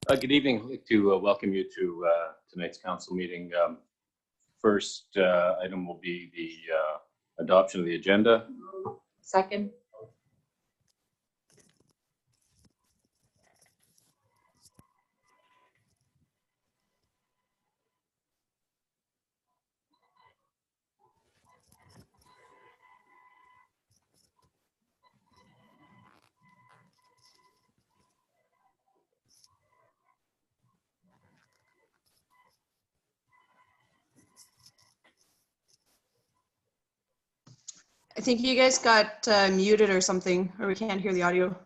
Good evening. I'd like to welcome you to tonight's council meeting. First item will be the adoption of the agenda. Second. I think you guys got muted or something, or we can't hear the audio.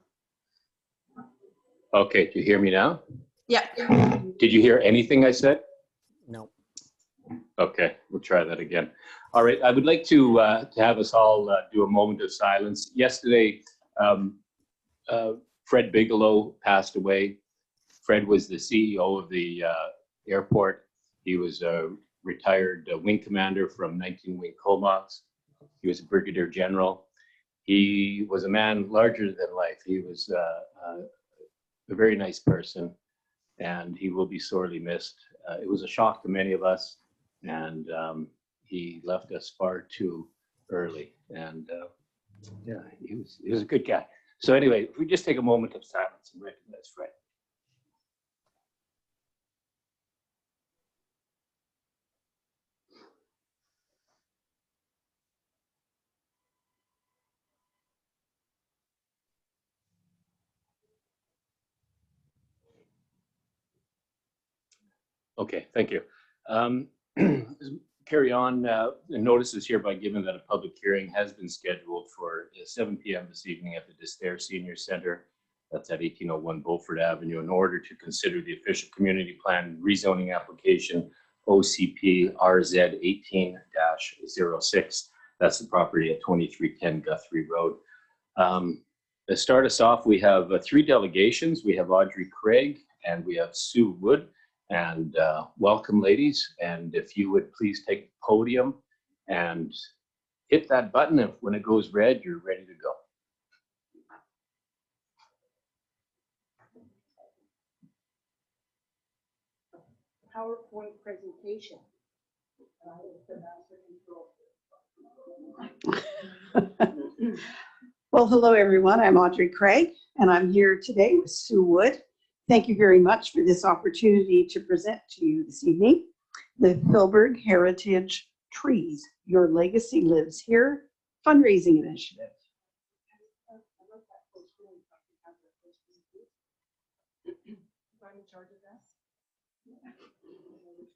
Okay, do you hear me now? Yeah. Did you hear anything I said? No. Okay, we'll try that again. All right, I would like to have us all do a moment of silence. Yesterday, Fred Bigelow passed away. Fred was the CEO of the airport. He was a retired wing commander from 19 Wing Comox. He was a brigadier general. He was a man larger than life. He was a very nice person, and he will be sorely missed. It was a shock to many of us, and he left us far too early. And yeah, he was a good guy. So anyway, if we just take a moment of silence and recognize Fred. Okay, thank you. Carry on. The notice is hereby given that a public hearing has been scheduled for 7 p.m. this evening at the D'Astaire Senior Center. That's at 1801 Beaufort Avenue, in order to consider the official community plan rezoning application OCP RZ 18-06. That's the property at 2310 Guthrie Road. To start us off, we have 3 delegations. We have Audrey Craig and we have Sue Wood. And welcome, ladies. And if you would please take the podium and hit that button. And when it goes red, you're ready to go. PowerPoint presentation. Well, hello, everyone. I'm Audrey Craig, and I'm here today with Sue Wood. Thank you very much for this opportunity to present to you this evening the Philburg Heritage Trees, Your Legacy Lives Here fundraising initiative.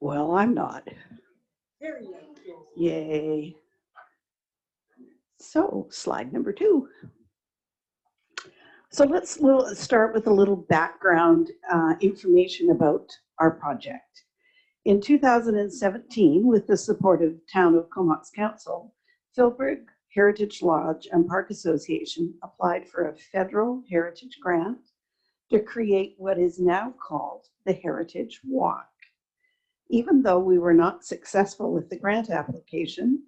Well, I'm not. There you go. Yay. So, slide number 2. So let's start with a little background information about our project. In 2017, with the support of Town of Comox Council, Philburg Heritage Lodge and Park Association applied for a federal heritage grant to create what is now called the Heritage Walk. Even though we were not successful with the grant application,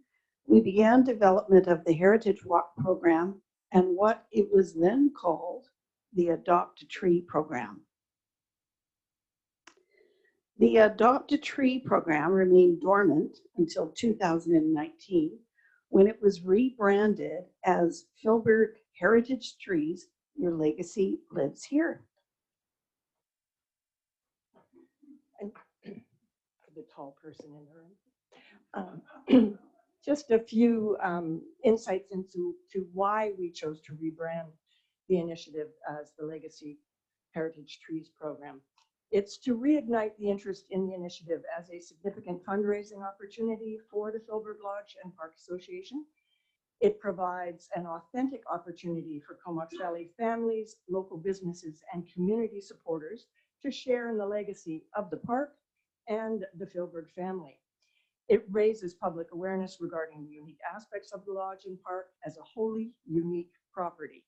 we began development of the Heritage Walk program and what it was then called the Adopt a Tree program. The Adopt a Tree program remained dormant until 2019, when it was rebranded as Philburg Heritage Trees, Your Legacy Lives Here. And for the tall person in the room. Just a few insights into why we chose to rebrand the initiative as the Legacy Heritage Trees program. It's to reignite the interest in the initiative as a significant fundraising opportunity for the Philburg Lodge and Park Association. It provides an authentic opportunity for Comox Valley families, local businesses, and community supporters to share in the legacy of the park and the Philburg family. It raises public awareness regarding the unique aspects of the lodge and park as a wholly unique property,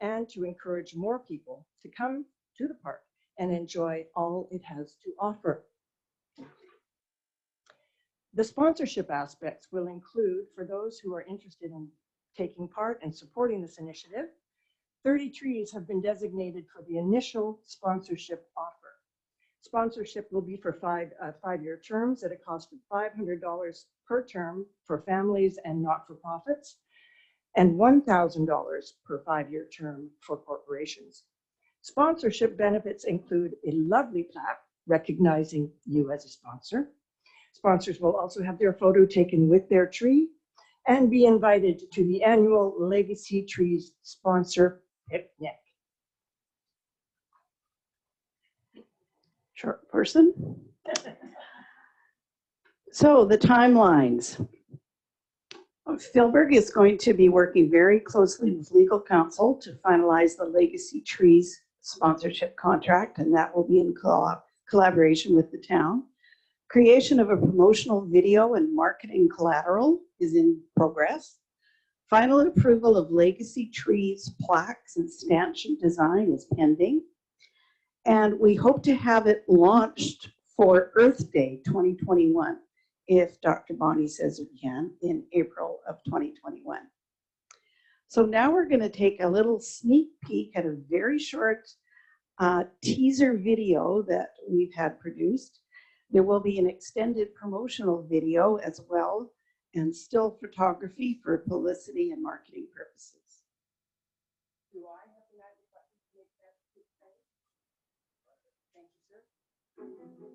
and to encourage more people to come to the park and enjoy all it has to offer. The sponsorship aspects will include, for those who are interested in taking part and supporting this initiative, 30 trees have been designated for the initial sponsorship offer. Sponsorship will be for five-year terms at a cost of $500 per term for families and not-for-profits, and $1,000 per 5-year term for corporations. Sponsorship benefits include a lovely plaque recognizing you as a sponsor. Sponsors will also have their photo taken with their tree and be invited to the annual Legacy Trees sponsor picnic. Short person. So the timelines. Philberg is going to be working very closely with legal counsel to finalize the Legacy Trees sponsorship contract, and that will be in collaboration with the town. Creation of a promotional video and marketing collateral is in progress. Final approval of Legacy Trees plaques and stanchion design is pending. And we hope to have it launched for Earth Day 2021, if Dr. Bonnie says we can, in April of 2021. So now we're going to take a little sneak peek at a very short teaser video that we've had produced. There will be an extended promotional video as well, and still photography for publicity and marketing purposes. Do I have the magic button to make that quick thing? Thank you, sir.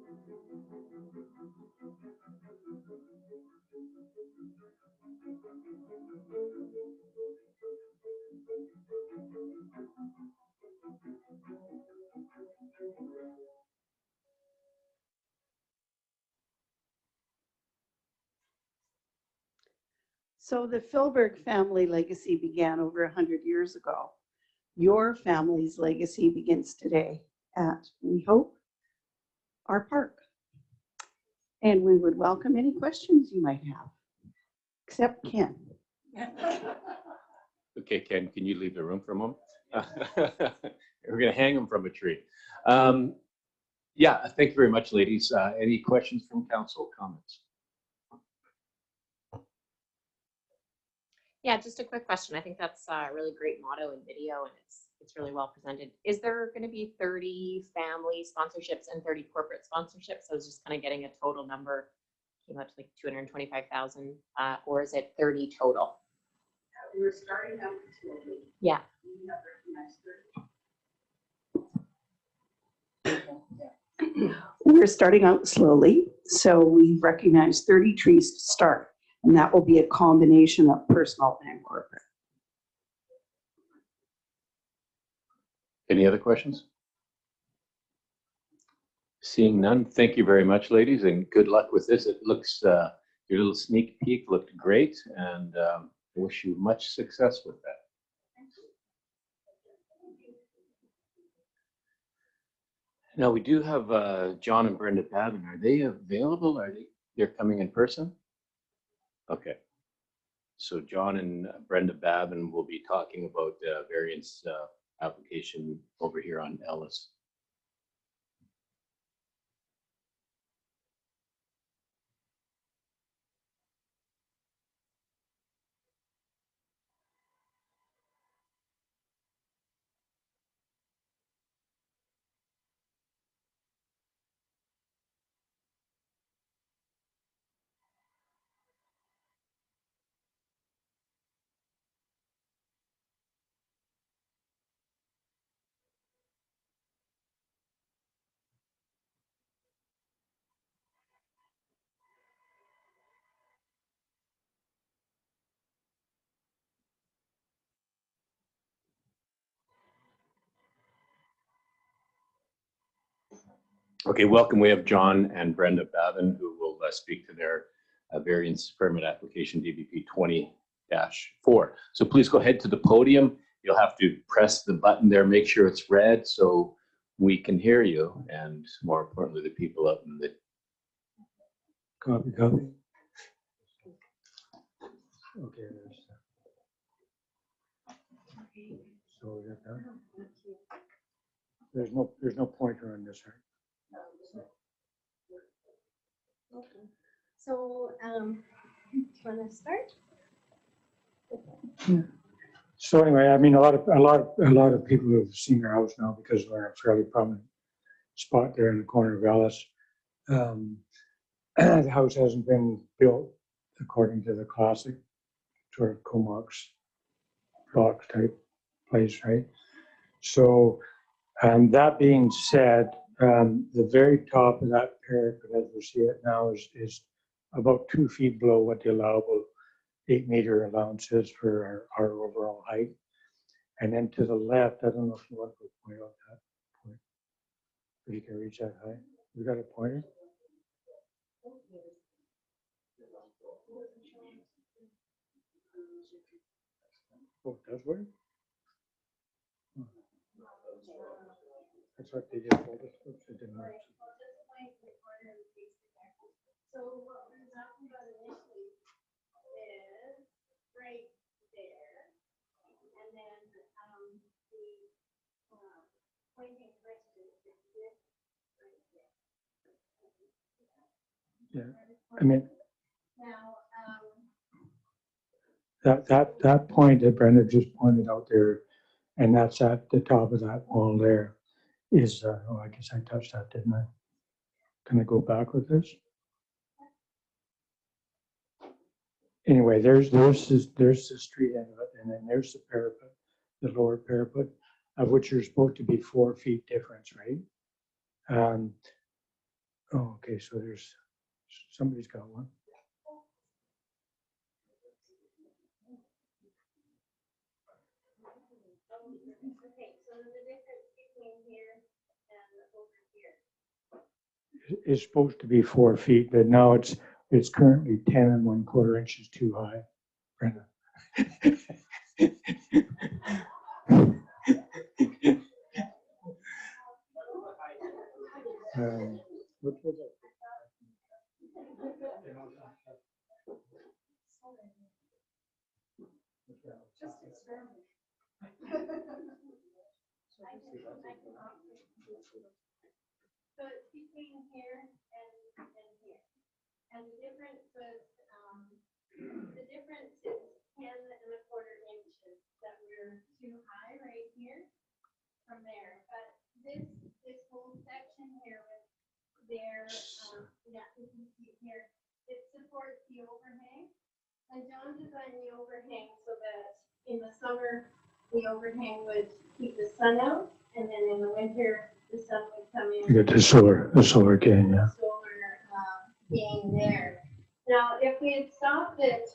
So the Philberg family legacy began over 100 years ago. Your family's legacy begins today at, we hope, our park. And we would welcome any questions you might have, except Ken. Okay, Ken, can you leave the room for a moment? We're going to hang him from a tree. Yeah, thank you very much, ladies. Any questions from council, comments? Yeah, just a quick question. I think that's a really great motto and video, and it's really well presented. Is there going to be 30 family sponsorships and 30 corporate sponsorships? I was just kind of getting a total number, came out to like 225,000, or is it 30 total? We're starting out slowly. Yeah. We have recognized 30. We're starting out slowly, so we've recognized 30 trees to start, and that will be a combination of personal and corporate. Any other questions? Seeing none, thank you very much, ladies, and good luck with this. It looks, your little sneak peek looked great, and I wish you much success with that. Now, we do have John and Brenda Babin. Are they available? They're coming in person? Okay. So John and Brenda Babin will be talking about variance application over here on Ellis. Okay, welcome. We have John and Brenda Babin who will speak to their variance permit application DBP 20-4. So please go ahead to the podium. You'll have to press the button there, make sure it's red so we can hear you, and more importantly, the people up in the Copy. Okay. So we got that. There's no pointer on this, right? Okay. So, do you want to start? So anyway, I mean, a lot of people have seen your house now because we're in a fairly prominent spot there in the corner of Ellis. The house hasn't been built according to the classic sort of Comox box type place, right? So that being said, the very top of that parapet, as we see it now, is about 2 feet below what the allowable 8-meter allowance is for our overall height. And then to the left, I don't know if you want to point out that point. If you can reach that high. You got a pointer? Oh, it does work? Hmm. That's what they just told us. Oops, it didn't work. So what we're talking about initially is right there. And then, pointing question is this right there. Yeah, I mean, Now, that point that Brenda just pointed out there, and that's at the top of that wall there, is, oh, I guess I touched that, didn't I? Can I go back with this? Anyway, there's the street end of it, and then there's the parapet, the lower parapet, of which you're supposed to be 4 feet difference, right? Oh, okay, so there's, somebody's got one. okay, so the difference between here and over here. Is supposed to be 4 feet, but now it's currently 10 1/4 inches too high, Brenda. What was it? So it's between here and here. And the difference was, the difference is 10 1/4 inches that we're too high right here from there. But this whole section here with their, yeah, you can see here, it supports the overhang. And John designed the overhang so that in the summer, the overhang would keep the sun out, and then in the winter, the sun would come in. You got the solar gain, yeah. Solar being there. Now, if we had stopped it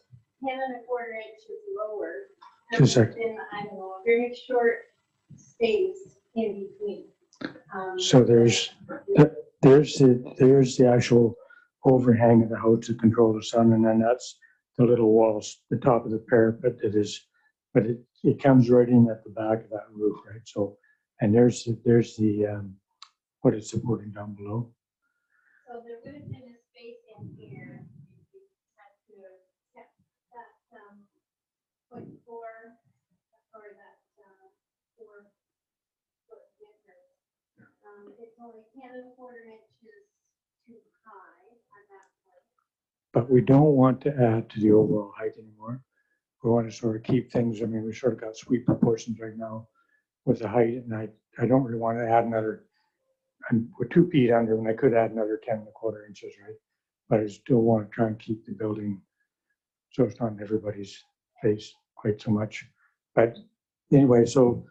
10 1/4 inches lower, there Two would have seconds. been, I don't know, a very short space in between. So there's the actual overhang of the house to control the sun, and then that's the little walls, the top of the parapet that is, but it comes right in at the back of that roof, right? So, and there's the what it's supporting down below. So there would have been a space in here. If you had to accept that, 0.4 or that, 4-foot difference. It's only 10 1/4 inches too high at that point. But we don't want to add to the overall height anymore. We want to sort of keep things, I mean, we sort of got sweet proportions right now with the height, and I don't really want to add another, we're 2 feet under, and I could add another 10 1/4 inches, right? But I still want to try and keep the building so it's not in everybody's face quite so much. But anyway, so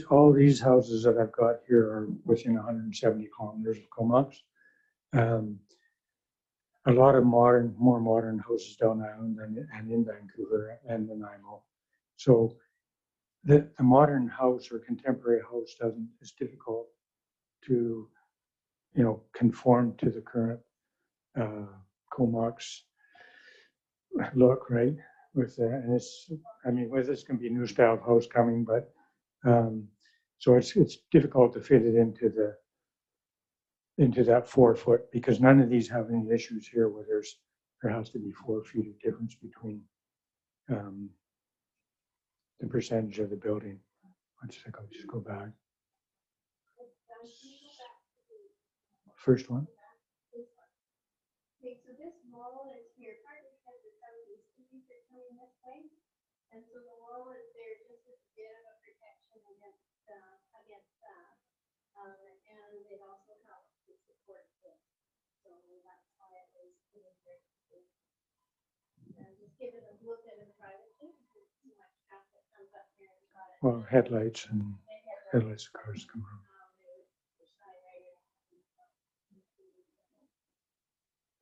all these houses that I've got here are within 170 kilometers of Comox. A lot of more modern houses down island and in Vancouver and Nanaimo. So the modern house or contemporary house is difficult to, conform to the current Comox look, right? And it's, I mean, with this can be new style house coming, but so it's difficult to fit it into that 4 foot, because none of these have any issues here where there has to be 4 feet of difference between the percentage of the building. Let's just go back. First one. Okay, so this wall is here, partly because the sun is coming this way. And so the wall is there just as a bit of a protection against that. And it so that's why it was put in there. Just give it a look at it privately, because too much traffic comes up here and got it. Well, headlights and headlights of cars come from.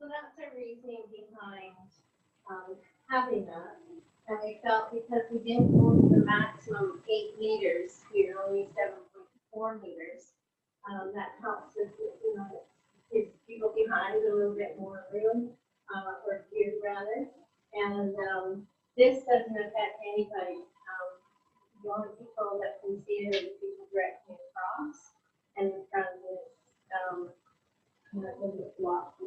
So that's our reasoning behind having that. And we felt because we didn't go to the maximum 8 meters, we are only 7.4 meters. That helps us, you know, gives people behind a little bit more room, or view rather. And this doesn't affect anybody. The only people that can see it are the people directly across, and the front is a little bit blocked.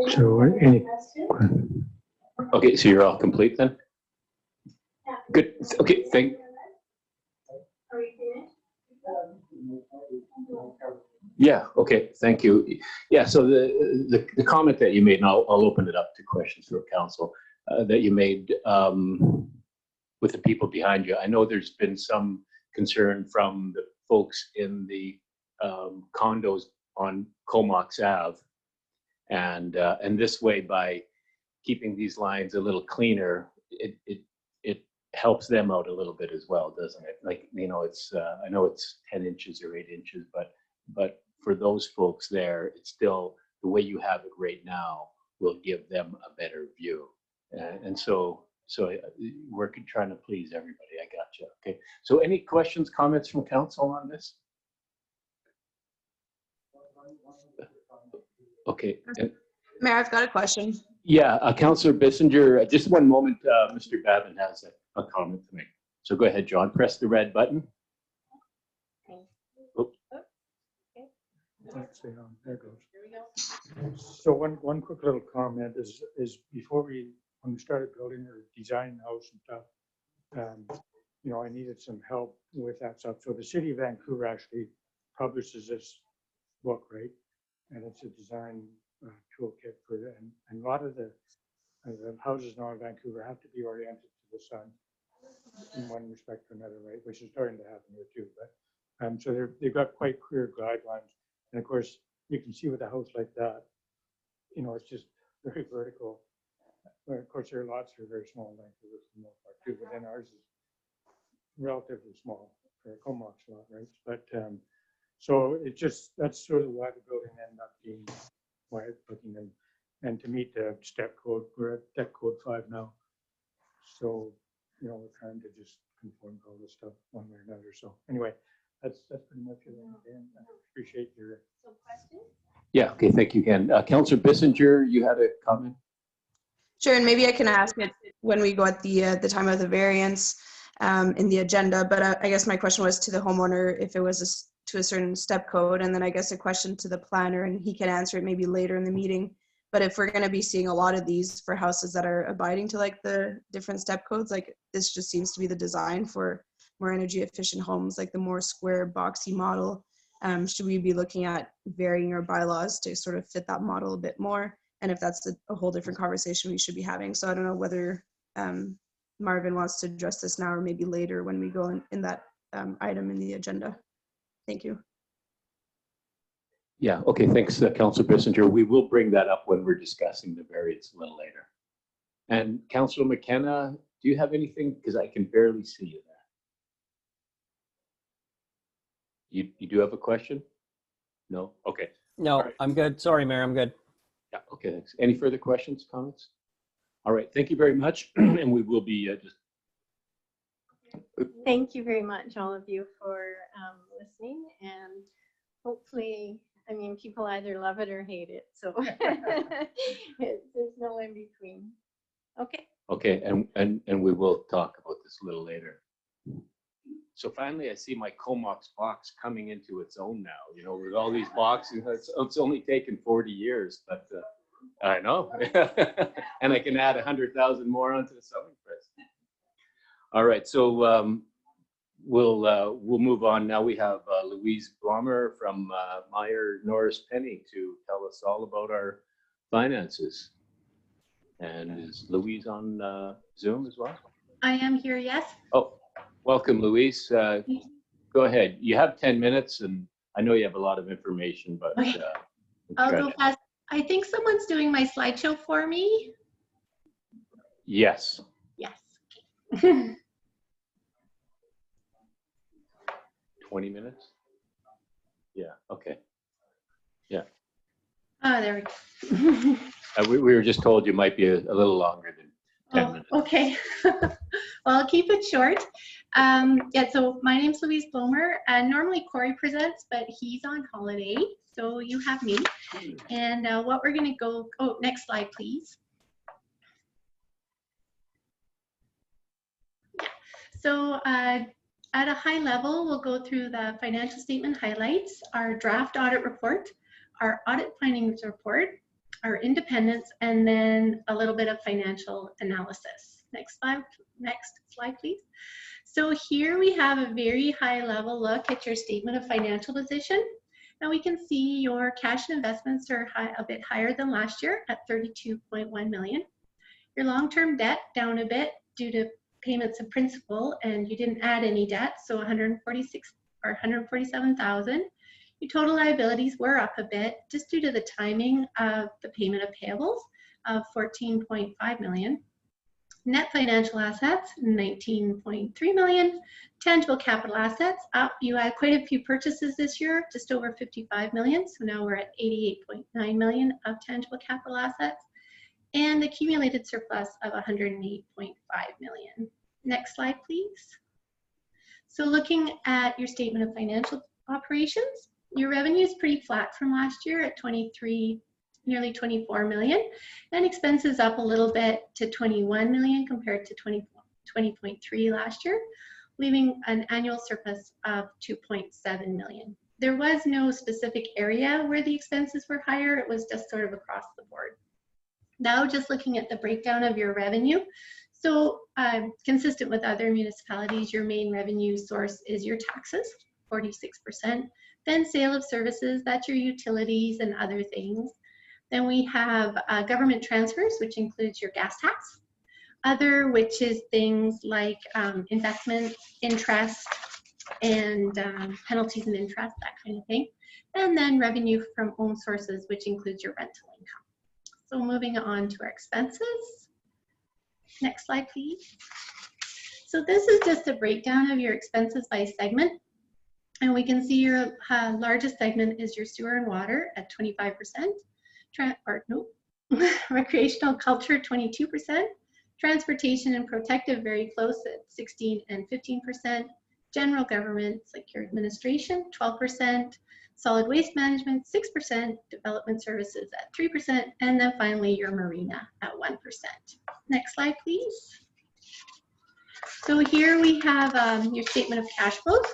So any Questions? Okay, so you're all complete then? Yeah. Good. Okay, Are we finished? yeah, okay, thank you. Yeah, so the comment that you made, and I'll open it up to questions for council, that you made with the people behind you. I know there's been some concern from the folks in the condos on Comox Ave. And this way, by keeping these lines a little cleaner, it helps them out a little bit as well, doesn't it? Like, you know, it's I know it's 10 inches or 8 inches, but for those folks there, it's still the way you have it right now will give them a better view. And so we're trying to please everybody. I got you. Okay. So any questions, comments from council on this? Okay. Mayor, I've got a question. Yeah, Councillor Bissinger, just one moment. Mr. Babin has a comment to make. So go ahead, John. Press the red button. Oh, let's see, there it goes. So one quick little comment is before when we started building or designing the house and stuff, you know, I needed some help with that stuff. So the city of Vancouver actually publishes this book, right? And it's a design toolkit for it. And a lot of the houses now in Vancouver have to be oriented to the sun in one respect or another, right? Which is starting to happen here too. But so they've got quite clear guidelines. And of course, you can see with a house like that, you know, it's just very vertical. But of course, their lots are very small in Vancouver for the most part too. But then ours is relatively small for a Comox lot, right? But so it just, that's sort of why the building ended up being quiet looking and to meet the step code, we're at step code 5 now. So, you know, we're trying to just conform to all this stuff one way or another. So anyway, that's pretty much it. And I appreciate your. Some questions? yeah, okay, thank you again. Councillor Bissinger, you had a comment? Sure, and maybe I can ask it when we go at the time of the variance in the agenda, but I guess my question was to the homeowner if it was to a certain step code, and then I guess a question to the planner, and he can answer it maybe later in the meeting. But if we're going to be seeing a lot of these for houses that are abiding to like the different step codes, like this just seems to be the design for more energy efficient homes, like the more square boxy model. Should we be looking at varying our bylaws to sort of fit that model a bit more? And if that's a whole different conversation we should be having. So I don't know whether Marvin wants to address this now or maybe later when we go in that item in the agenda. Thank you. Yeah, okay, thanks, Councillor Bissinger. We will bring that up when we're discussing the variance a little later. And Councillor McKenna, do you have anything? Because I can barely see you there. You do have a question? No? Okay. No, All right. I'm good. Sorry, Mayor, I'm good. Yeah, okay, thanks. Any further questions, comments? All right, thank you very much. And we will be just. Thank you very much, all of you, for listening, and hopefully, I mean, people either love it or hate it, so there's no in between. Okay. Okay, and we will talk about this a little later. So finally, I see my Comox box coming into its own now, you know, with all these boxes. It's only taken 40 years, but I know. And I can add 100,000 more onto the selling price. All right, so we'll move on. Now we have Louise Blommer from Meyer Norris Penny to tell us all about our finances. And is Louise on Zoom as well? I am here, yes. Oh, welcome, Louise. Go ahead. You have 10 minutes, and I know you have a lot of information, but Okay. I'm I'll go stretched. fast. I think someone's doing my slideshow for me. Yes. Yes. Okay. 20 minutes? Yeah, okay. Oh, there we go. We were just told you might be a little longer than 10 Oh, minutes. okay. Well, I'll keep it short. Yeah, so my name's Louise Blomer. Normally Corey presents, but he's on holiday, so you have me. And what we're gonna go, oh, next slide, please. Yeah. So at a high level, we'll go through the financial statement highlights, our draft audit report, our audit findings report, our independence, and then a little bit of financial analysis. Next slide, please. So here we have a very high level look at your statement of financial position. Now we can see your cash and investments are a bit higher than last year at 32.1 million. Your long-term debt down a bit due to payments of principal, and you didn't add any debt, so 146 or 147,000. Your total liabilities were up a bit just due to the timing of the payment of payables of 14.5 million. Net financial assets, 19.3 million. Tangible capital assets up. You had quite a few purchases this year, just over 55 million. So now we're at 88.9 million of tangible capital assets. And accumulated surplus of 108.5 million. Next slide, please. So looking at your statement of financial operations, your revenue is pretty flat from last year at nearly 24 million, and expenses up a little bit to 21 million compared to 20.3 last year, leaving an annual surplus of 2.7 million. There was no specific area where the expenses were higher, it was just sort of across the board. Now just looking at the breakdown of your revenue. So consistent with other municipalities, your main revenue source is your taxes, 46%. Then sale of services, that's your utilities and other things. Then we have government transfers, which includes your gas tax. Other, which is things like investment, interest, and penalties and interest, that kind of thing. And then revenue from own sources, which includes your rental income. So moving on to our expenses. Next slide, please. So this is just a breakdown of your expenses by segment. And we can see your largest segment is your sewer and water at 25%. Recreational culture, 22%. Transportation and protective, very close at 16 and 15%. General government, like your administration, 12%. Solid waste management, 6%. Development services at 3%. And then finally, your marina at 1%. Next slide, please. So here we have your statement of cash flows.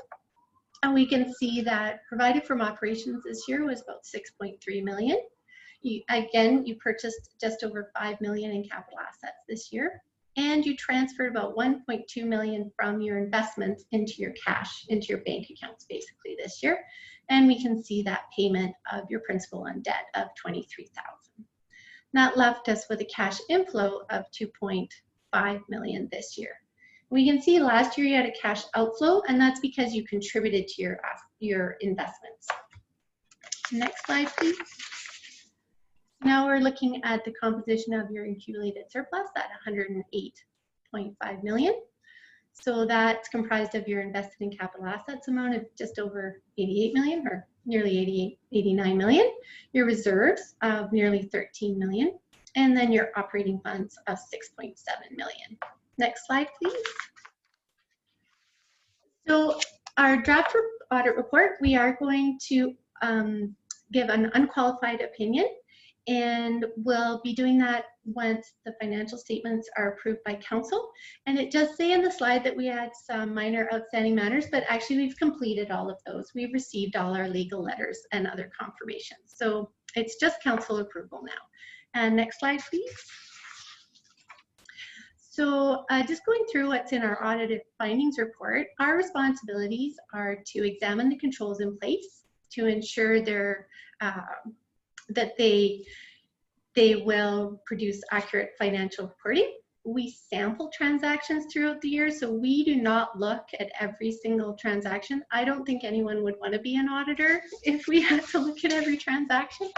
And we can see that provided from operations this year was about 6.3 million. You purchased just over 5 million in capital assets this year, and you transferred about 1.2 million from your investments into your cash, into your bank accounts basically this year. And we can see that payment of your principal on debt of 23,000. That left us with a cash inflow of 2.5 million this year. We can see last year you had a cash outflow, and that's because you contributed to your investments. Next slide, please. Now we're looking at the composition of your accumulated surplus at 108.5 million. So that's comprised of your invested in capital assets amount of just over 88 million, or nearly 89 million, your reserves of nearly 13 million, and then your operating funds of 6.7 million. Next slide, please. So our draft audit report, we are going to give an unqualified opinion, and we'll be doing that once the financial statements are approved by council. And it does say in the slide that we had some minor outstanding matters, but actually we've completed all of those. We've received all our legal letters and other confirmations. So it's just council approval now. And next slide, please. So just going through what's in our audited findings report, our responsibilities are to examine the controls in place to ensure that they will produce accurate financial reporting. we sample transactions throughout the year, so we do not look at every single transaction. I don't think anyone would want to be an auditor if we had to look at every transaction.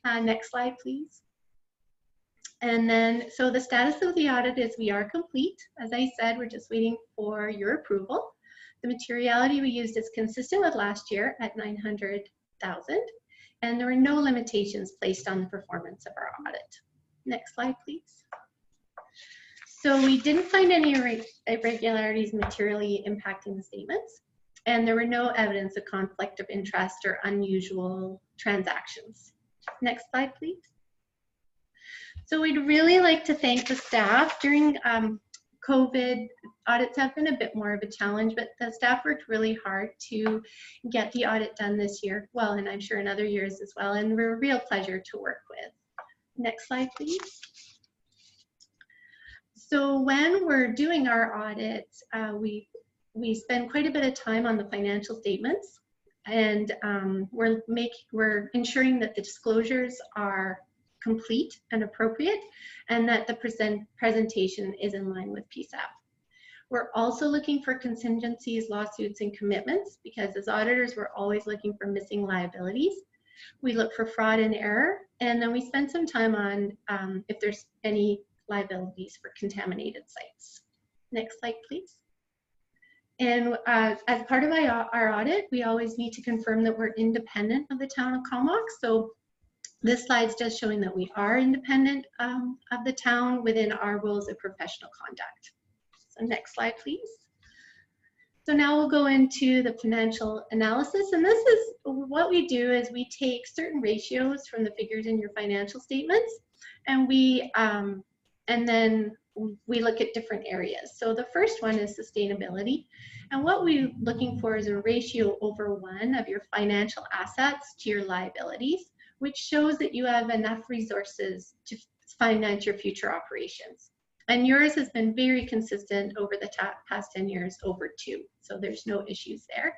Next slide, please. And then, so the status of the audit is we are complete. As I said, we're just waiting for your approval. The materiality we used is consistent with last year at 900,000, and there were no limitations placed on the performance of our audit. Next slide, please. So we didn't find any irregularities materially impacting the statements, and there were no evidence of conflict of interest or unusual transactions. Next slide, please. So we'd really like to thank the staff. During COVID, audits have been a bit more of a challenge, but the staff worked really hard to get the audit done this year. Well, and I'm sure in other years as well, and we're a real pleasure to work with. Next slide, please. So when we're doing our audit, we spend quite a bit of time on the financial statements, and we're ensuring that the disclosures are complete and appropriate, and that the presentation is in line with PSAP. We're also looking for contingencies, lawsuits, and commitments, because as auditors, we're always looking for missing liabilities. We look for fraud and error, and then we spend some time on if there's any liabilities for contaminated sites. Next slide, please. And as part of our audit, we always need to confirm that we're independent of the town of Comox. So this slide's just showing that we are independent of the town within our rules of professional conduct. So next slide, please. So now we'll go into the financial analysis, and this is what we do is we take certain ratios from the figures in your financial statements, and then we look at different areas. So the first one is sustainability, and what we're looking for is a ratio over 1 of your financial assets to your liabilities, which shows that you have enough resources to finance your future operations. And yours has been very consistent over the past 10 years, over 2. So there's no issues there.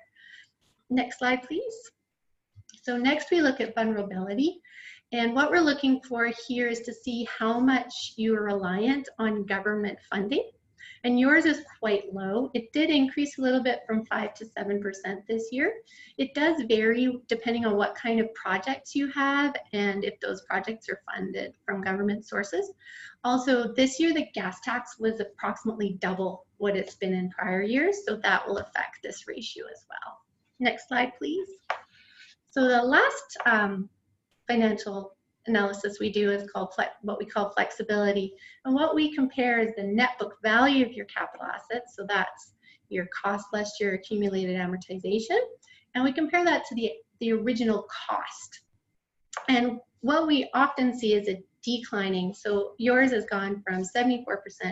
Next slide, please. So next we look at vulnerability. And what we're looking for here is to see how much you are reliant on government funding. And yours is quite low. It did increase a little bit from 5 to 7% this year. It does vary depending on what kind of projects you have and if those projects are funded from government sources. Also, this year the gas tax was approximately double what it's been in prior years, so that will affect this ratio as well. Next slide, please. So the last financial analysis we do is called what we call flexibility. And what we compare is the net book value of your capital assets. So that's your cost less your accumulated amortization. And we compare that to the original cost. And what we often see is a declining. So yours has gone from 74%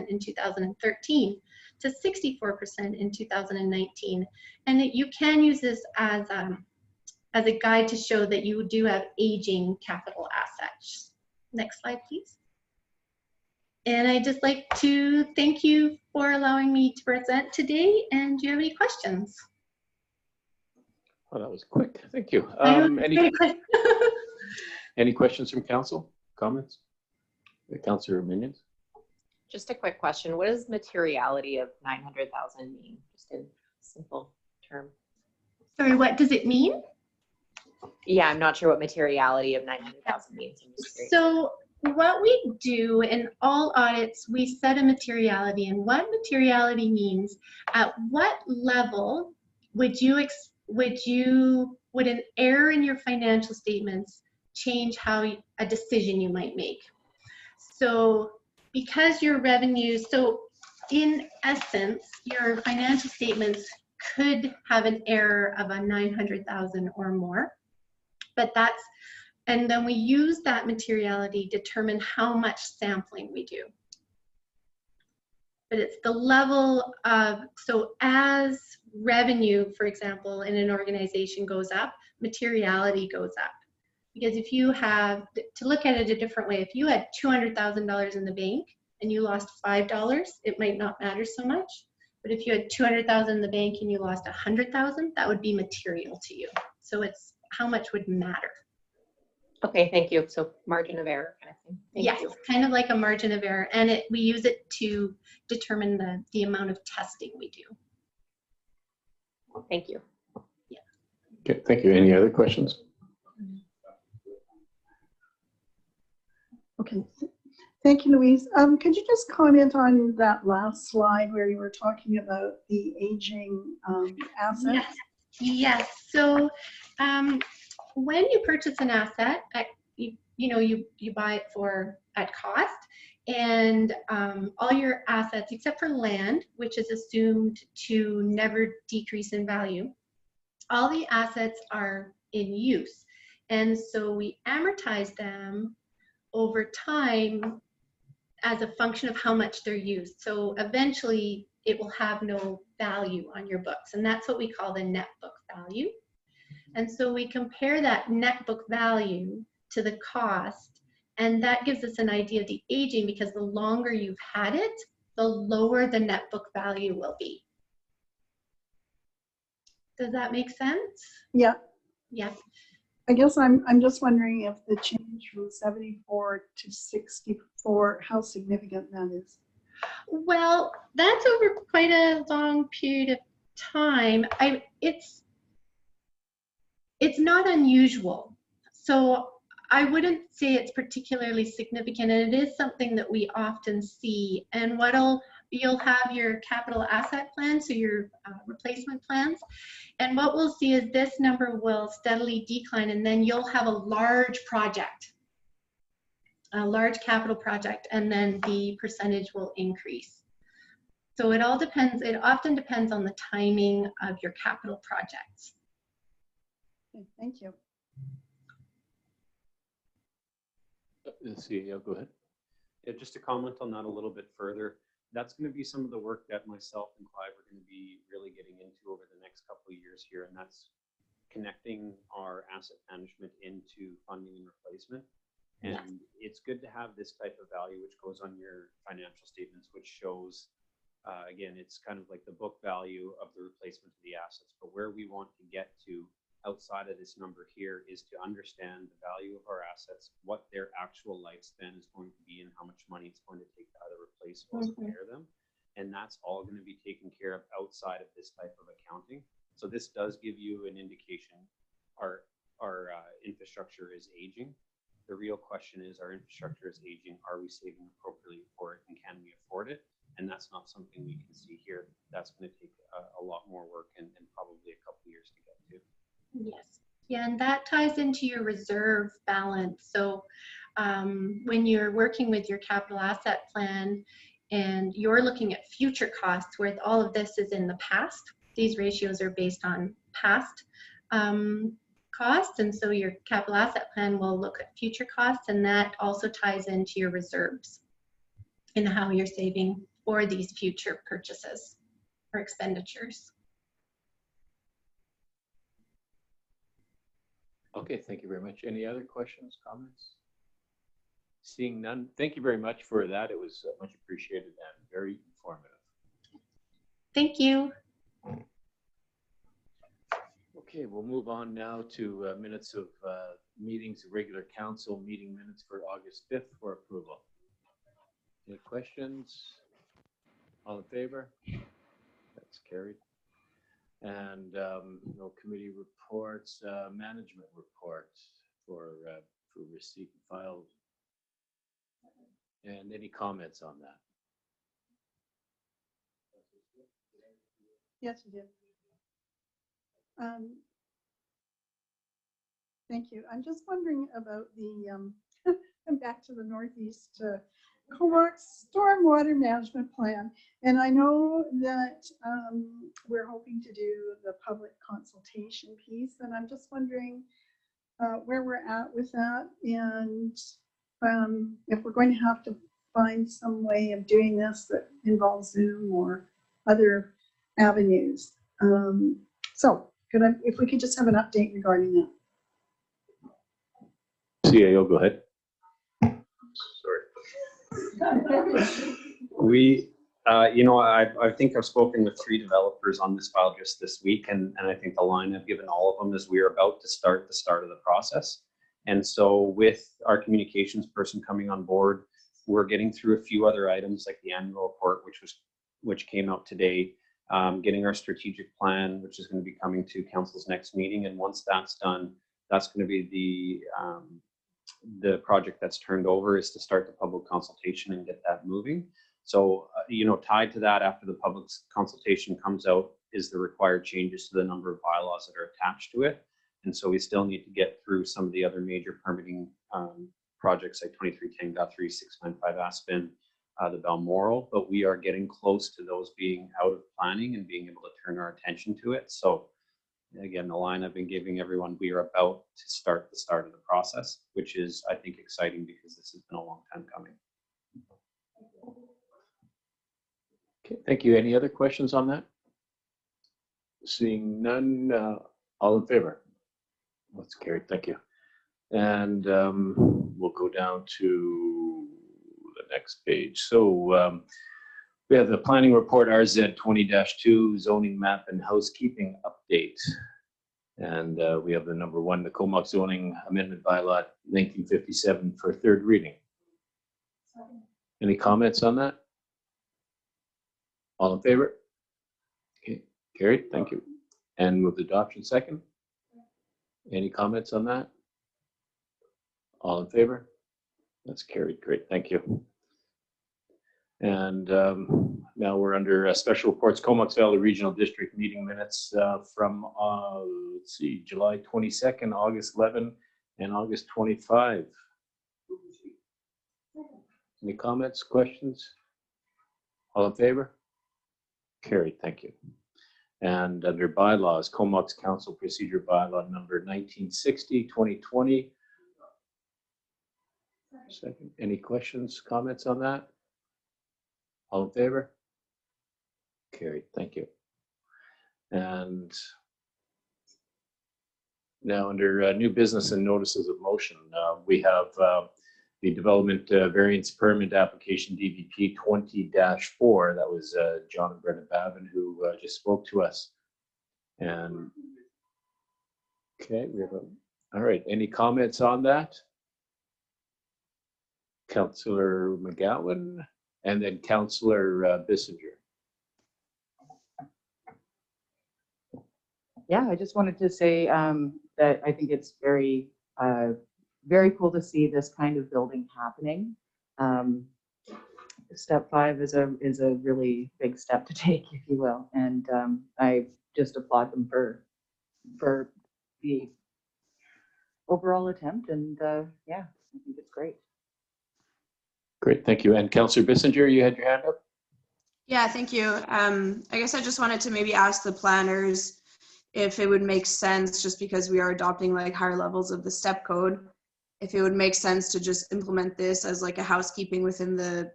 in 2013 to 64% in 2019. And you can use this as a guide to show that you do have aging capital assets. Next slide, please. And I'd just like to thank you for allowing me to present today. And do you have any questions? Well, that was quick. Thank you. Any questions from council? Comments? Councillor Minions? Just a quick question. What does materiality of 900,000 mean? Just in simple terms. Sorry, what does it mean? Yeah, I'm not sure what materiality of 900,000 means. I'm just curious. So what we do in all audits, we set a materiality, and what materiality means, at what level would an error in your financial statements change how a decision you might make? So because your revenue, so in essence, your financial statements could have an error of a 900,000 or more. But and then we use that materiality to determine how much sampling we do. But it's the level of, so as revenue, for example, in an organization goes up, materiality goes up. Because if you have, to look at it a different way, if you had $200,000 in the bank and you lost $5, it might not matter so much. But if you had 200,000 in the bank and you lost 100,000, that would be material to you. So it's how much would matter. Okay, thank you. So margin of error kind of thing. Thank Yes, you. kind of like a margin of error, and we use it to determine the amount of testing we do. Thank you. Okay, thank you. Any other questions? Okay. Thank you, Louise. Could you just comment on that last slide where you were talking about the aging assets? Yes, yes. So when you purchase an asset, you buy it at cost, and all your assets except for land, which is assumed to never decrease in value, all the assets are in use, and so we amortize them over time as a function of how much they're used. So eventually it will have no value on your books, and that's what we call the net book value. And so we compare that net book value to the cost, and that gives us an idea of the aging, because the longer you've had it, the lower the net book value will be. Does that make sense? Yeah. Yes. I guess I'm just wondering if the change from 74 to 64, how significant that is. Well, that's over quite a long period of time. It's not unusual. So I wouldn't say it's particularly significant, and it is something that we often see. And you'll have your capital asset plan, so your replacement plans. And what we'll see is this number will steadily decline, and then you'll have a large project, a large capital project, and then the percentage will increase. So it all depends, it often depends on the timing of your capital projects. Okay, thank you. The CEO, go ahead. Yeah, just to comment on that a little bit further, that's going to be some of the work that myself and Clive are going to be really getting into over the next couple of years here, and that's connecting our asset management into funding and replacement. And it's good to have this type of value which goes on your financial statements, which shows, again, it's kind of like the book value of the replacement of the assets. But where we want to get to outside of this number here is to understand the value of our assets, what their actual lifespan is going to be, and how much money it's going to take to either replace or repair them. And that's all going to be taken care of outside of this type of accounting. So this does give you an indication our infrastructure is aging. The real question is, our infrastructure is aging. Are we saving appropriately for it, and can we afford it? And that's not something we can see here. That's going to take a lot more work and probably a couple of years to get to. Yes. Yeah, and that ties into your reserve balance. So when you're working with your capital asset plan and you're looking at future costs, where all of this is in the past, these ratios are based on past costs, and so your capital asset plan will look at future costs, and that also ties into your reserves and how you're saving for these future purchases or expenditures. Okay, thank you very much. Any other questions, comments? Seeing none, thank you very much for that. It was much appreciated and very informative. Thank you. Okay, we'll move on now to minutes of meetings, regular council meeting minutes for August 5th for approval. Any questions? All in favor? That's carried. And no committee reports, management reports for receipt and file. And any comments on that? Yes, you did. Thank you. I'm just wondering about the, I'm back to the Northeast Comox Stormwater Management Plan. And I know that we're hoping to do the public consultation piece. And I'm just wondering where we're at with that. And if we're going to have to find some way of doing this that involves Zoom or other avenues. So if we could just have an update regarding that. CAO, go ahead. Sorry. We, I think I've spoken with 3 developers on this file just this week, and I think the line I've given all of them is we are about to start the start of the process. And so with our communications person coming on board, we're getting through a few other items like the annual report, which came out today, getting our strategic plan, which is going to be coming to council's next meeting. And once that's done, that's going to be the project that's turned over, is to start the public consultation and get that moving. So, tied to that, after the public consultation comes out, is the required changes to the number of bylaws that are attached to it. And so we still need to get through some of the other major permitting projects like 2310 Guthrie, 695 Aspen, the Balmoral, but we are getting close to those being out of planning and being able to turn our attention to it. So again, the line I've been giving everyone, we are about to start the start of the process, which is, I think, exciting because this has been a long time coming. Okay, thank you. Any other questions on that? Seeing none, all in favor? That's carried, thank you. And we'll go down to the next page. So we have the planning report RZ 20-2 zoning map and housekeeping update. And we have the number 1, the Comox zoning amendment bylaw 1957 for third reading. Any comments on that? All in favor? Okay, carried, thank you. And with adoption second? Any comments on that? All in favor? That's carried, great, thank you. And now we're under special reports, Comox Valley Regional District meeting minutes from, let's see, July 22nd, August 11, and August 25. Any comments, questions? All in favor? Carried, thank you. And under bylaws, Comox Council Procedure Bylaw number 1960, 2020. Second, any questions, comments on that? All in favor? Carried, thank you. And now under new business and notices of motion, we have the development variance permit application DVP 20-4. That was John and Brenda Bavin who just spoke to us. And okay, we have all right, any comments on that? Councillor McGowan and then Councillor Bissinger. Yeah, I just wanted to say that I think it's very, very cool to see this kind of building happening. Step 5 is a really big step to take, if you will, and I just applaud them for the overall attempt. And yeah, I think it's great. Great, thank you. And Councillor Bissinger, you had your hand up? Yeah, thank you. I guess I just wanted to maybe ask the planners if it would make sense, just because we are adopting like higher levels of the step code, if it would make sense to just implement this as like a housekeeping within the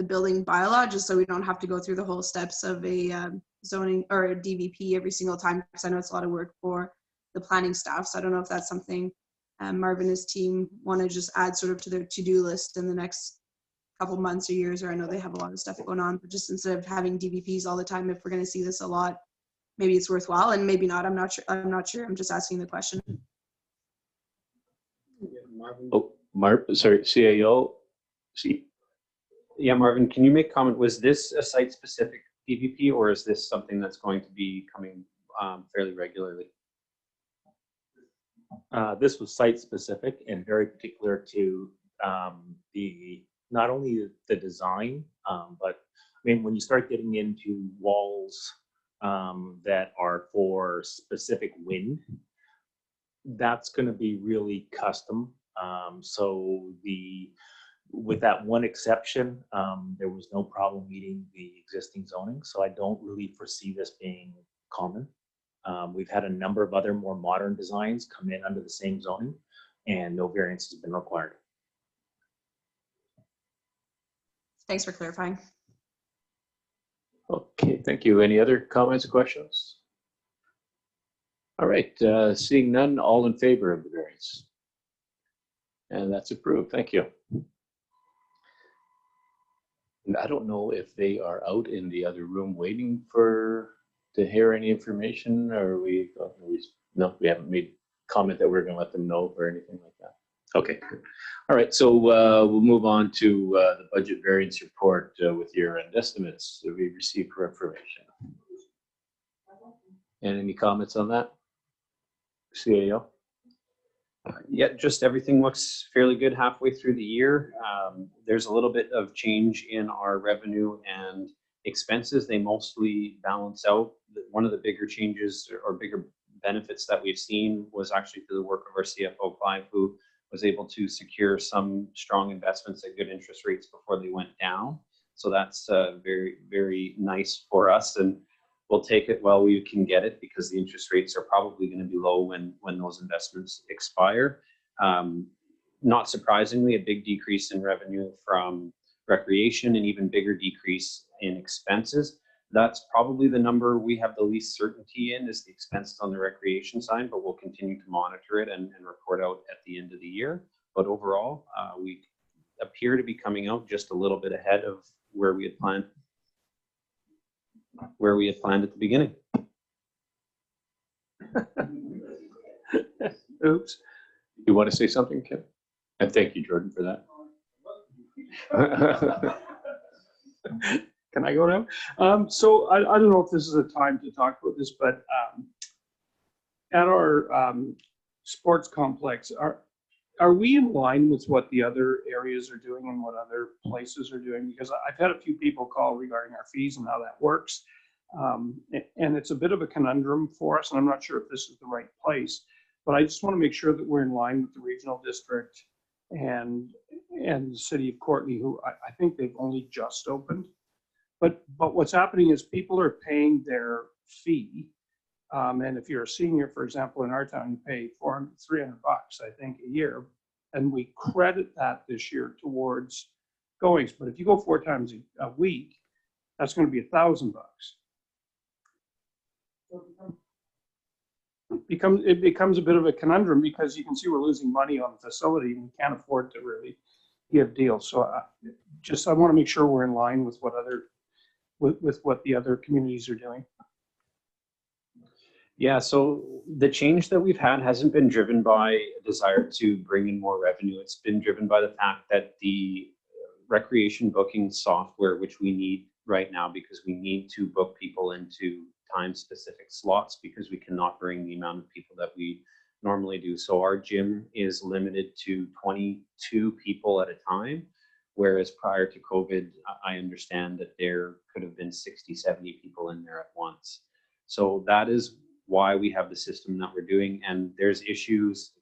building bylaw, just so we don't have to go through the whole steps of a zoning or a DVP every single time, because I know it's a lot of work for the planning staff. So I don't know if that's something Marvin and his team want to just add sort of to their to-do list in the next couple months or years, or I know they have a lot of stuff going on, but just instead of having DVPs all the time, if we're going to see this a lot, maybe it's worthwhile, and maybe not. I'm not sure. I'm just asking the question. Oh, sorry, CAO. Yeah, Marvin, can you make comment? Was this a site-specific DVP, or is this something that's going to be coming fairly regularly? This was site-specific and very particular to not only the design, but I mean, when you start getting into walls that are for specific wind, that's going to be really custom. So with that one exception, there was no problem meeting the existing zoning. So I don't really foresee this being common. We've had a number of other more modern designs come in under the same zoning, and no variance has been required. Thanks for clarifying. Okay, thank you. Any other comments or questions? All right, seeing none, all in favor of the variance? And that's approved, thank you. And I don't know if they are out in the other room waiting to hear any information, or no, we haven't made comment that we're gonna let them know or anything like that. Okay, good. All right, so we'll move on to the budget variance report with year-end estimates that we received for information. And any comments on that? CAO? Yeah, just everything looks fairly good halfway through the year. There's a little bit of change in our revenue and expenses. They mostly balance out. One of the bigger changes or bigger benefits that we've seen was actually through the work of our CFO, Clive, who was able to secure some strong investments at good interest rates before they went down. So that's very, very nice for us. And we'll take it while we can get it because the interest rates are probably going to be low when those investments expire. Not surprisingly, a big decrease in revenue from recreation and even bigger decrease in expenses. That's probably the number we have the least certainty in is the expenses on the recreation side, but we'll continue to monitor it and report out at the end of the year. But overall, we appear to be coming out just a little bit ahead of where we had planned at the beginning. Oops. You want to say something, Kim? And thank you, Jordan, for that. Can I go now? So I don't know if this is a time to talk about this, but at our sports complex, are we in line with what the other areas are doing and what other places are doing? Because I've had a few people call regarding our fees and how that works. And it's a bit of a conundrum for us, and I'm not sure if this is the right place, but I just want to make sure that we're in line with the regional district and the city of Courtenay, who I think they've only just opened. But what's happening is people are paying their fee. And if you're a senior, for example, in our town, you pay $300, I think, a year. And we credit that this year towards goings. But if you go 4 times a week, that's going to be $1,000. It becomes a bit of a conundrum because you can see we're losing money on the facility and we can't afford to really give deals. So I want to make sure we're in line with what the other communities are doing. Yeah, so the change that we've had hasn't been driven by a desire to bring in more revenue. It's been driven by the fact that the recreation booking software, which we need right now because we need to book people into time-specific slots because we cannot bring the amount of people that we normally do. So our gym is limited to 22 people at a time, whereas prior to COVID, I understand that there could have been 60, 70 people in there at once. So that is why we have the system that we're doing. And there's issues.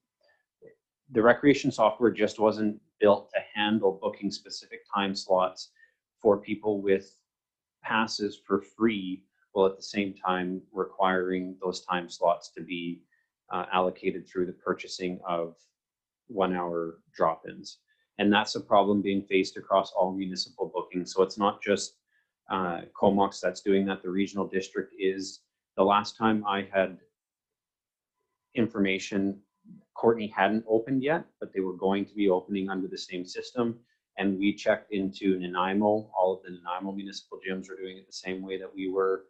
The recreation software just wasn't built to handle booking specific time slots for people with passes for free, while at the same time requiring those time slots to be allocated through the purchasing of 1-hour drop-ins. And that's a problem being faced across all municipal bookings. So it's not just Comox that's doing that. The regional district is. The last time I had information, Courtenay hadn't opened yet, but they were going to be opening under the same system. And we checked into Nanaimo. All of the Nanaimo municipal gyms are doing it the same way that we were.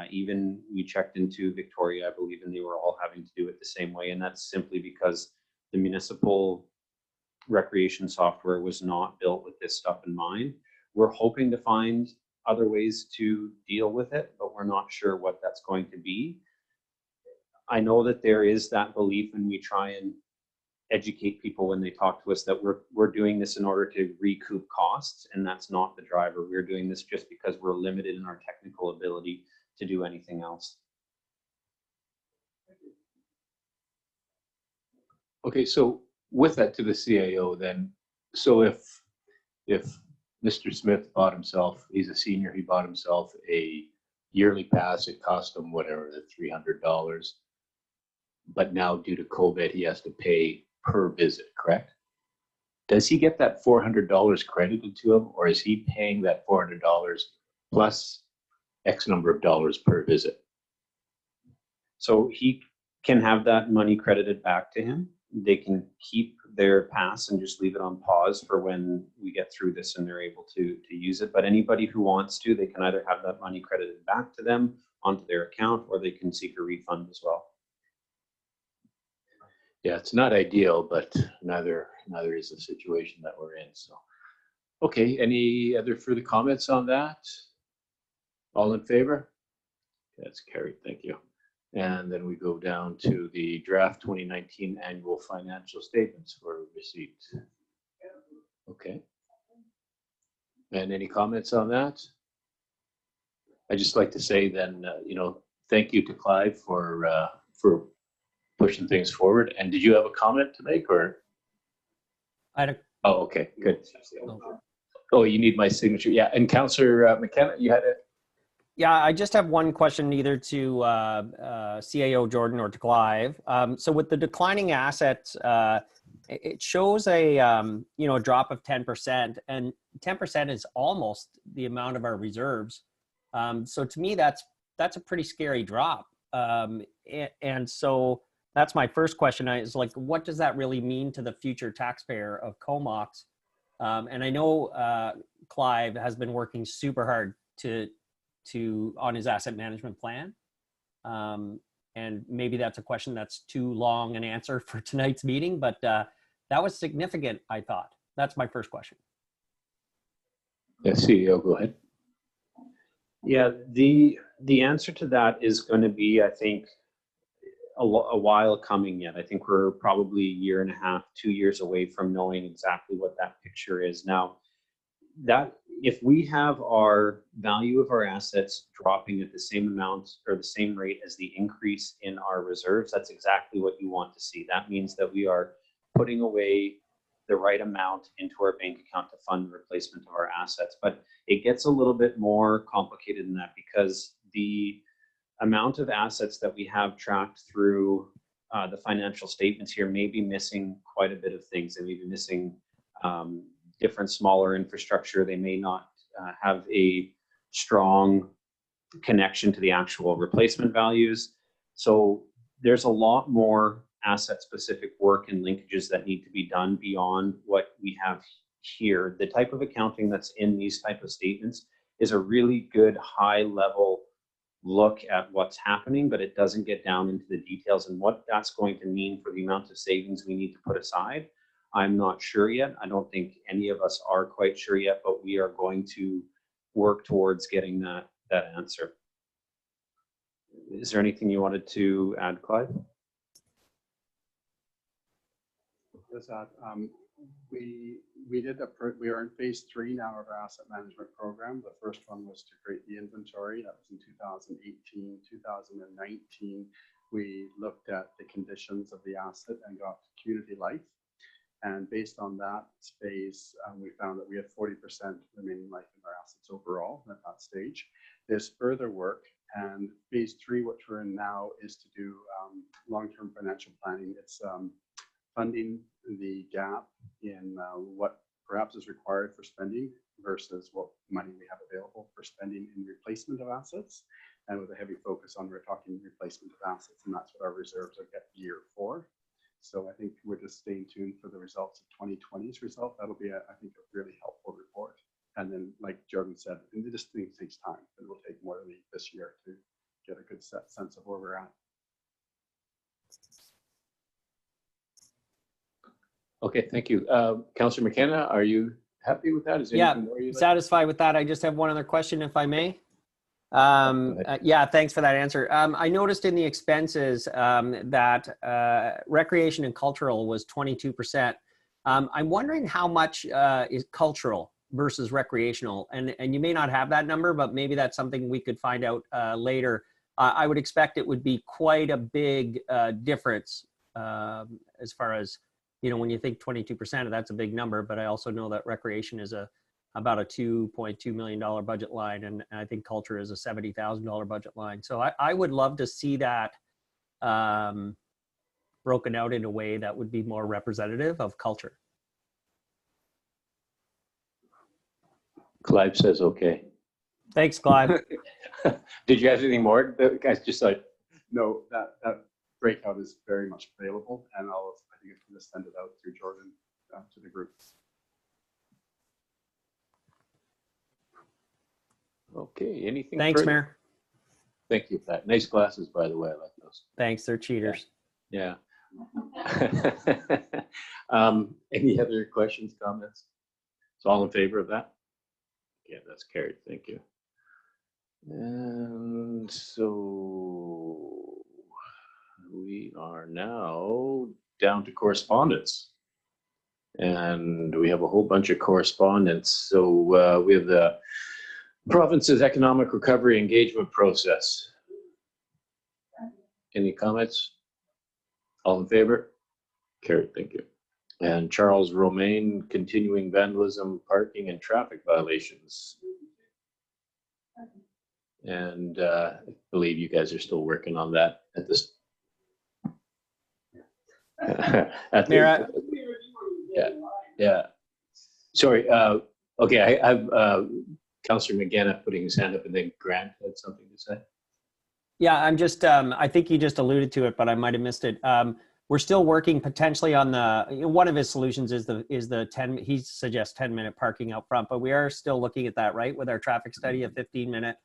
Even we checked into Victoria, I believe, and they were all having to do it the same way. And that's simply because the municipal recreation software was not built with this stuff in mind. We're hoping to find other ways to deal with it, but we're not sure what that's going to be. I know that there is that belief, and we try and educate people when they talk to us that we're doing this in order to recoup costs, and that's not the driver. We're doing this just because we're limited in our technical ability to do anything else. Okay, so with that to the CAO then, so if Mr. Smith bought himself, he's a senior, he bought himself a yearly pass, it cost him whatever, the $300, but now due to COVID, he has to pay per visit, correct? Does he get that $400 credited to him, or is he paying that $400 plus X number of dollars per visit? So he can have that money credited back to him. They can keep their pass and just leave it on pause for when we get through this and they're able to use it. But anybody who wants to, they can either have that money credited back to them onto their account, or they can seek a refund as well. Yeah, it's not ideal, but neither is the situation that we're in. So, okay, any other further comments on that? All in favor? That's carried. Thank you. And then we go down to the draft 2019 annual financial statements for receipt. Okay. And any comments on that? I'd just like to say then, thank you to Clive for pushing things forward. And did you have a comment to make, or? I had a, Oh, okay, good. Oh, you need my signature. Yeah, and Councillor McKenna, you had a. yeah, I just have one question either to CAO Jordan or to Clive. So with the declining assets, it shows a a drop of 10%, and 10% is almost the amount of our reserves. So to me, that's a pretty scary drop. And so that's my first question. Is like, what does that really mean to the future taxpayer of Comox? And I know Clive has been working super hard on his asset management plan. And maybe that's a question that's too long an answer for tonight's meeting, but that was significant, I thought. That's my first question. Yeah, CEO, go ahead. Yeah, the answer to that is going to be, I think, a while coming yet. I think we're probably a year and a half, 2 years away from knowing exactly what that picture is. Now, that if we have our value of our assets dropping at the same amount or the same rate as the increase in our reserves, that's exactly what you want to see. That means that we are putting away the right amount into our bank account to fund replacement of our assets. But it gets a little bit more complicated than that, because the amount of assets that we have tracked through the financial statements here may be missing quite a bit of things. They may be missing different smaller infrastructure. They may not have a strong connection to the actual replacement values. So there's a lot more asset specific work and linkages that need to be done beyond what we have here. The type of accounting that's in these type of statements is a really good high level look at what's happening, but it doesn't get down into the details and what that's going to mean for the amount of savings we need to put aside. I'm not sure yet. I don't think any of us are quite sure yet, but we are going to work towards getting that answer. Is there anything you wanted to add, Clive? Is that we are in phase 3 now of our asset management program. The first one was to create the inventory. That was in 2018. 2019, we looked at the conditions of the asset and got community life. And based on that phase, we found that we had 40% remaining life in our assets overall at that stage. There's further work, and phase 3, which we're in now, is to do long-term financial planning. It's funding the gap in what perhaps is required for spending versus what money we have available for spending in replacement of assets, and with a heavy focus on, we're talking replacement of assets, and that's what our reserves are get year for. So I think we're just staying tuned for the results of 2020's result. That'll be, I think, a really helpful report. And then, like Jordan said, and this thing takes time. It will take more than this year to get a good sense of where we're at. Okay, thank you. Councillor McKenna, are you happy with that? Is there Yeah, anything more you'd like? satisfied with that. I just have one other question, if I may. Yeah, thanks for that answer. I noticed in the expenses that recreation and cultural was 22%. I'm wondering how much is cultural versus recreational, and you may not have that number, but maybe that's something we could find out later. I would expect it would be quite a big difference as far as, when you think 22%, that's a big number, but I also know that recreation is about a $2.2 million budget line, and I think culture is a $70,000 budget line. So I would love to see that broken out in a way that would be more representative of culture. Clive says okay. Thanks, Clive. Did you have anything more, guys? Just like. No, that breakout is very much available, and I think I'm going to send it out through Jordan to the group. Okay, anything Thanks, further? Mayor. Thank you for that. Nice glasses, by the way. I like those. Thanks, they're cheaters. Yeah. Any other questions, comments? So all in favor of that? Yeah, that's carried. Thank you. And so we are now down to correspondence. And we have a whole bunch of correspondence. So we have the province's economic recovery engagement process. Any comments? All in favor? Carried, thank you. And Charles Romaine, continuing vandalism, parking, and traffic violations. And I believe you guys are still working on that at this. Mayor, Yeah. Sorry. Okay, I have Councillor McGann putting his hand up, and then Grant had something to say. Yeah, I'm just, I think you just alluded to it, but I might have missed it. We're still working potentially on one of his solutions is the 10, he suggests 10-minute parking out front, but we are still looking at that, right? With our traffic study, a 15-minute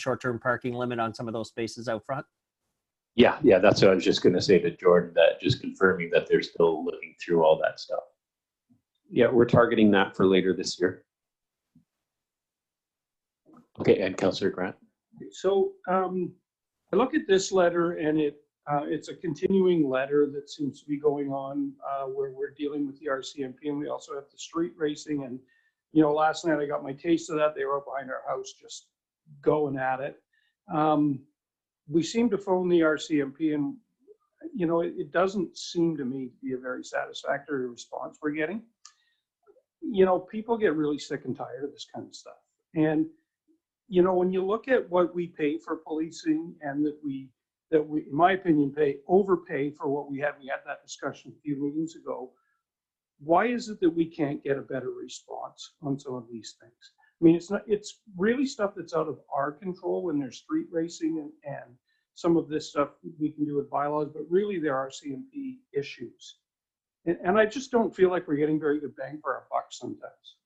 short-term parking limit on some of those spaces out front. Yeah, that's what I was just going to say to Jordan, that just confirming that they're still looking through all that stuff. Yeah, we're targeting that for later this year. Okay, and Councillor Grant. So I look at this letter, and it's a continuing letter that seems to be going on where we're dealing with the RCMP, and we also have the street racing. And last night I got my taste of that. They were up behind our house just going at it. We seem to phone the RCMP, and it doesn't seem to me to be a very satisfactory response we're getting. People get really sick and tired of this kind of stuff. And when you look at what we pay for policing, and that we, in my opinion, overpay for what we had that discussion a few meetings ago. Why is it that we can't get a better response on some of these things? I mean, it's really stuff that's out of our control when there's street racing and some of this stuff we can do with bylaws, but really there are CMP issues. And I just don't feel like we're getting very good bang for our buck sometimes.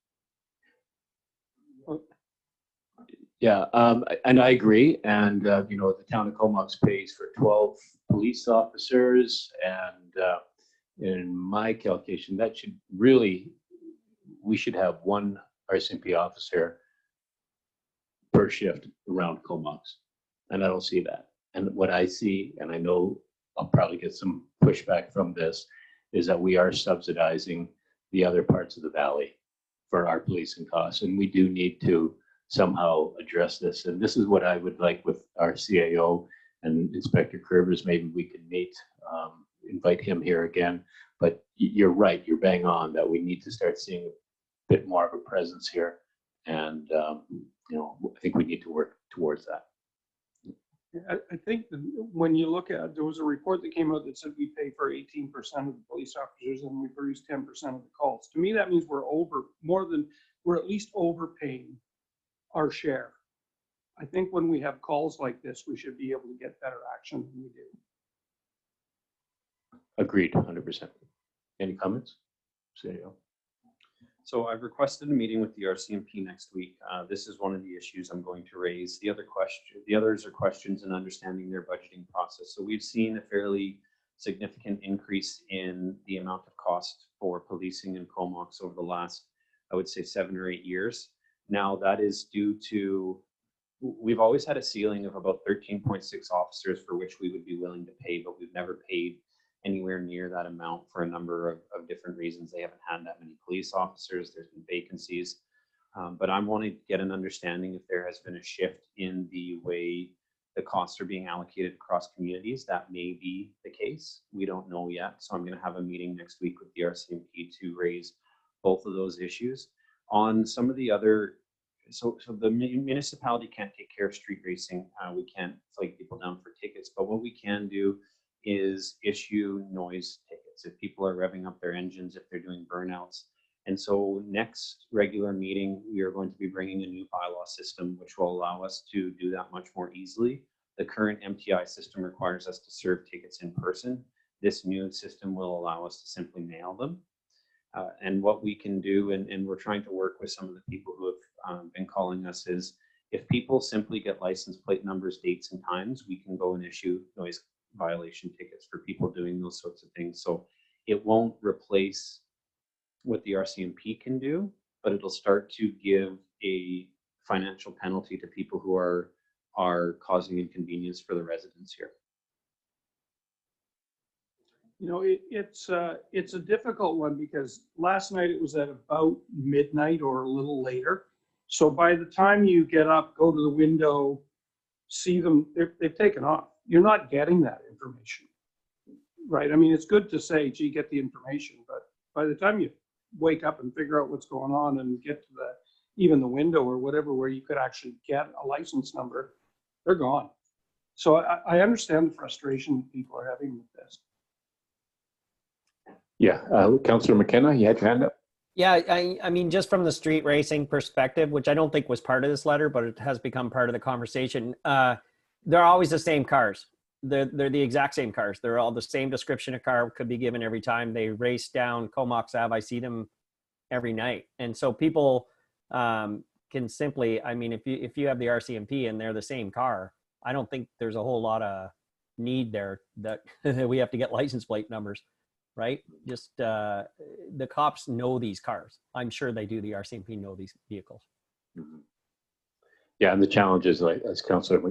Yeah, and I agree. And, the town of Comox pays for 12 police officers. And in my calculation, we should have one RCMP officer per shift around Comox. And I don't see that. And what I see, and I know I'll probably get some pushback from this, is that we are subsidizing the other parts of the valley for our policing costs. And we do need to somehow address this. And this is what I would like with our CAO and Inspector Curvers. Maybe we can meet, invite him here again. But you're right, you're bang on that we need to start seeing a bit more of a presence here. And, I think we need to work towards that. I think that when you look at, there was a report that came out that said we pay for 18% of the police officers and we produce 10% of the calls. To me, that means we're at least overpaying our share. I think when we have calls like this, we should be able to get better action than we do. Agreed, 100%. Any comments? CAO. So I've requested a meeting with the RCMP next week. This is one of the issues I'm going to raise. The others are questions in understanding their budgeting process. So we've seen a fairly significant increase in the amount of cost for policing in Comox over the last, I would say, 7 or 8 years. Now that is due to, we've always had a ceiling of about 13.6 officers for which we would be willing to pay, but we've never paid anywhere near that amount for a number of different reasons. They haven't had that many police officers, there's been vacancies. But I'm wanting to get an understanding if there has been a shift in the way the costs are being allocated across communities. That may be the case. We don't know yet. So I'm going to have a meeting next week with the RCMP to raise both of those issues. On some of the other, so the municipality can't take care of street racing. We can't flag people down for tickets, but what we can do is issue noise tickets if people are revving up their engines, if they're doing burnouts. And so next regular meeting, we are going to be bringing a new bylaw system, which will allow us to do that much more easily. The current MTI system requires us to serve tickets in person. This new system will allow us to simply mail them. And what we can do, and we're trying to work with some of the people who have been calling us, is if people simply get license plate numbers, dates, and times, we can go and issue violation tickets for people doing those sorts of things. So it won't replace what the RCMP can do, but it'll start to give a financial penalty to people who are causing inconvenience for the residents here. You know, it's a difficult one because last night it was at about midnight or a little later. So by the time you get up, go to the window, see them, they've taken off. You're not getting that information, right? I mean, it's good to say, gee, get the information, but by the time you wake up and figure out what's going on and get to even the window or whatever where you could actually get a license number, they're gone. So I understand the frustration that people are having with this. Yeah, Councillor McKenna, you had your hand up. Yeah, I mean, just from the street racing perspective, which I don't think was part of this letter, but it has become part of the conversation. They're always the same cars. They're the exact same cars. They're all the same description of car could be given every time they race down Comox Ave. I see them every night. And so people can simply, I mean, if you have the RCMP and they're the same car, I don't think there's a whole lot of need there that we have to get license plate numbers. Right? Just the cops know these cars. I'm sure they do. The RCMP know these vehicles. Yeah, and the challenge is, like as Councillor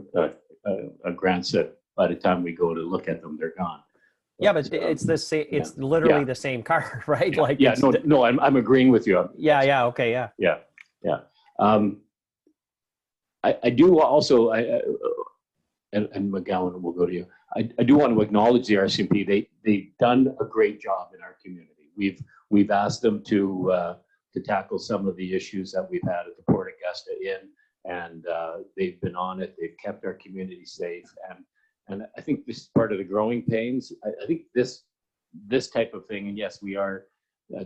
Grant said, by the time we go to look at them, they're gone. Yeah, but it's the same. It's literally the same car, right? Yeah, like yeah, no, I'm agreeing with you. Yeah, okay, yeah. Yeah. I do also, and McGowan, will go to you. I do want to acknowledge the RCMP. They've done a great job in our community. We've asked them to tackle some of the issues that we've had at the Port Augusta Inn, and they've been on it. They've kept our community safe, and I think this is part of the growing pains. I think this type of thing, and yes, we are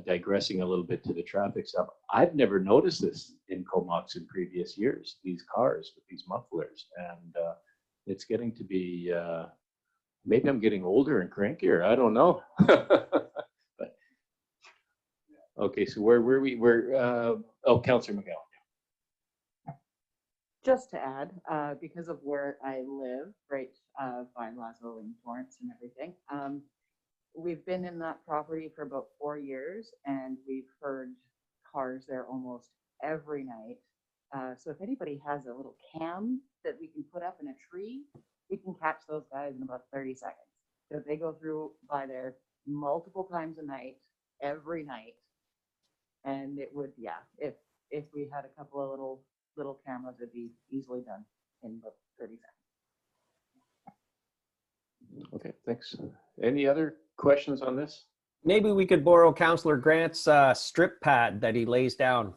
digressing a little bit to the traffic stuff. I've never noticed this in Comox in previous years. These cars with these mufflers, and it's getting to be. Maybe I'm getting older and crankier. I don't know. But, okay, so where were we? Councillor McGowan. Just to add, because of where I live, right by Lazo and Torrance and everything, we've been in that property for about 4 years, and we've heard cars there almost every night. So if anybody has a little cam that we can put up in a tree, we can catch those guys in about 30 seconds. If they go through by there multiple times a night, every night, and it would, yeah, if we had a couple of little cameras, it'd be easily done in about 30 seconds. Okay, thanks. Any other questions on this? Maybe we could borrow Councillor Grant's strip pad that he lays down.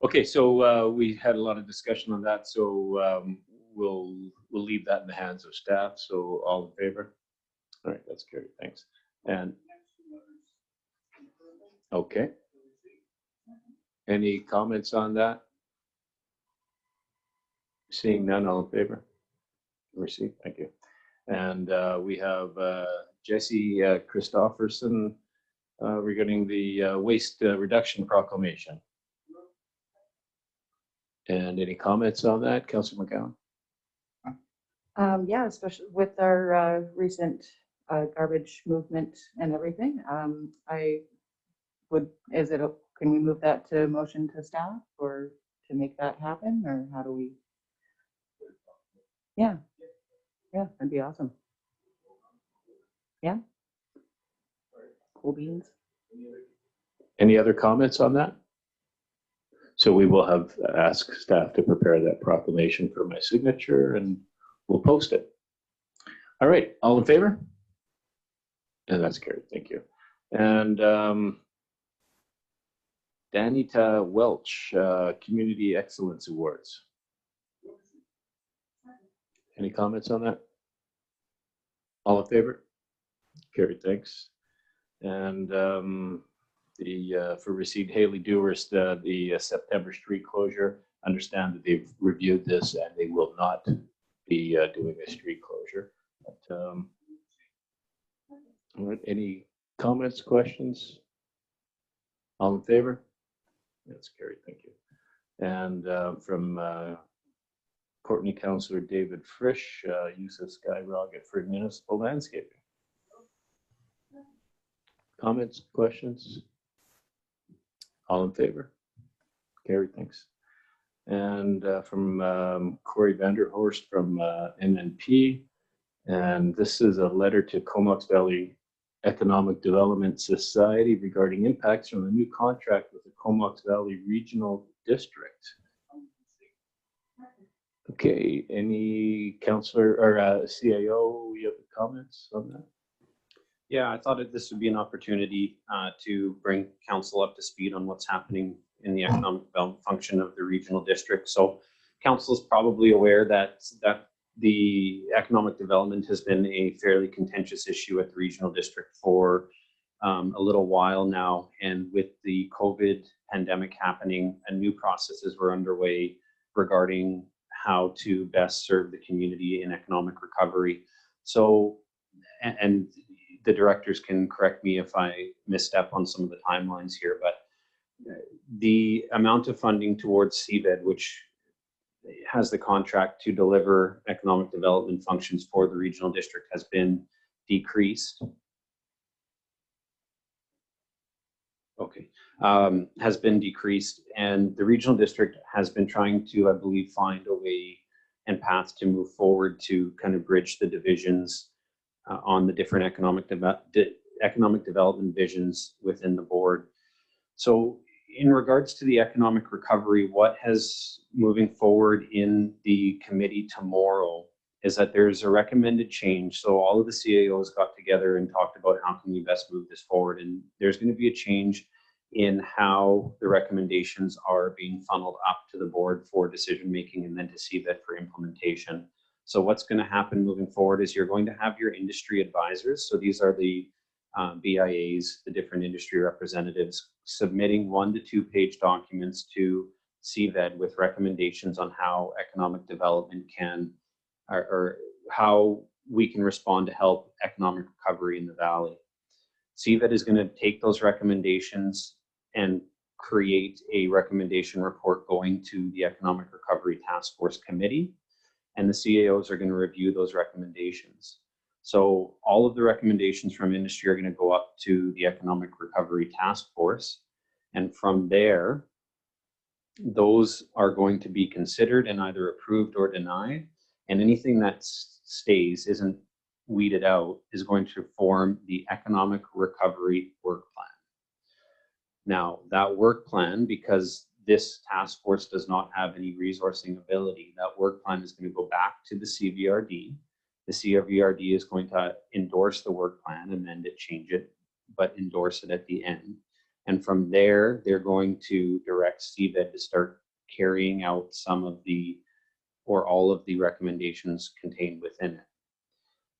Okay, so we had a lot of discussion on that, so we'll leave that in the hands of staff. So all in favor? All right, that's carried. Thanks. And okay, any comments on that? Seeing none, all in favor? Received. Thank you. And we have Jesse Christofferson regarding the waste reduction proclamation. And any comments on that, Councillor McGowan? Yeah, especially with our recent garbage movement and everything. I would, can we move that to motion to staff or to make that happen, or how do we? Yeah, that'd be awesome. Yeah. Cool beans. Any other comments on that? So we will have ask staff to prepare that proclamation for my signature, and we'll post it. All right, all in favor? And that's carried. Thank you. And Danita Welch, Community Excellence Awards. Any comments on that? All in favor? Carried. Thanks. And for received Haley Dewhurst, the September street closure. Understand that they've reviewed this and they will not be doing a street closure. But, all right, any comments, questions? All in favor? That's carried. Thank you. And from Courtney Councillor David Frisch, use of Sky Rocket for municipal landscaping. Comments, questions? All in favor? Carrie, thanks. And from Corey Vanderhorst from MNP. And this is a letter to Comox Valley Economic Development Society regarding impacts from a new contract with the Comox Valley Regional District. Okay, any councillor or CAO, you have comments on that? Yeah, I thought that this would be an opportunity to bring council up to speed on what's happening in the economic development function of the regional district. So council is probably aware that the economic development has been a fairly contentious issue at the regional district for a little while now. And with the COVID pandemic happening, new processes were underway regarding how to best serve the community in economic recovery. So, and the directors can correct me if I misstep on some of the timelines here, but the amount of funding towards CVED, which has the contract to deliver economic development functions for the regional district, has been decreased. Okay, has been decreased, and the regional district has been trying to, I believe, find a way and path to move forward to kind of bridge the divisions on the different economic development visions within the board. So in regards to the economic recovery, what has moving forward in the committee tomorrow is that there's a recommended change. So all of the CAOs got together and talked about how can we best move this forward. And there's going to be a change in how the recommendations are being funneled up to the board for decision making and then to CVED for implementation. So what's going to happen moving forward is you're going to have your industry advisors. So these are the BIAs, the different industry representatives, submitting 1 to 2 page documents to CVED with recommendations on how economic development can, or how we can respond to help economic recovery in the valley. CVED is going to take those recommendations and create a recommendation report going to the Economic Recovery Task Force Committee, and the CAOs are going to review those recommendations. So all of the recommendations from industry are going to go up to the Economic Recovery Task Force, and from there, those are going to be considered and either approved or denied, and anything that stays, isn't weeded out, is going to form the Economic Recovery Work Plan. Now, that work plan, because this task force does not have any resourcing ability, that work plan is going to go back to the CVRD. The CVRD is going to endorse the work plan, amend it, change it, but endorse it at the end. And from there, they're going to direct CVED to start carrying out some of the, or all of the recommendations contained within it.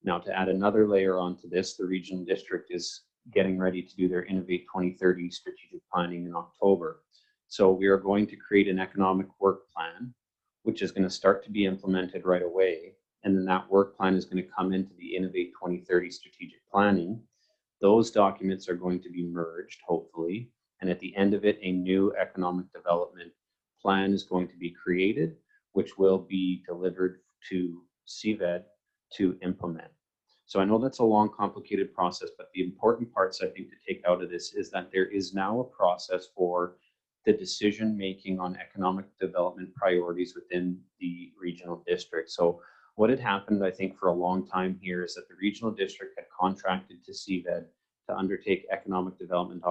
Now, to add another layer onto this, the regional district is getting ready to do their Innovate 2030 strategic planning in October. So we are going to create an economic work plan, which is going to start to be implemented right away. And then that work plan is going to come into the Innovate 2030 strategic planning. Those documents are going to be merged, hopefully. And at the end of it, a new economic development plan is going to be created, which will be delivered to CVED to implement. So I know that's a long, complicated process, but the important parts I think to take out of this is that there is now a process for the decision-making on economic development priorities within the regional district. So what had happened, I think, for a long time here is that the regional district had contracted to CVED to undertake economic development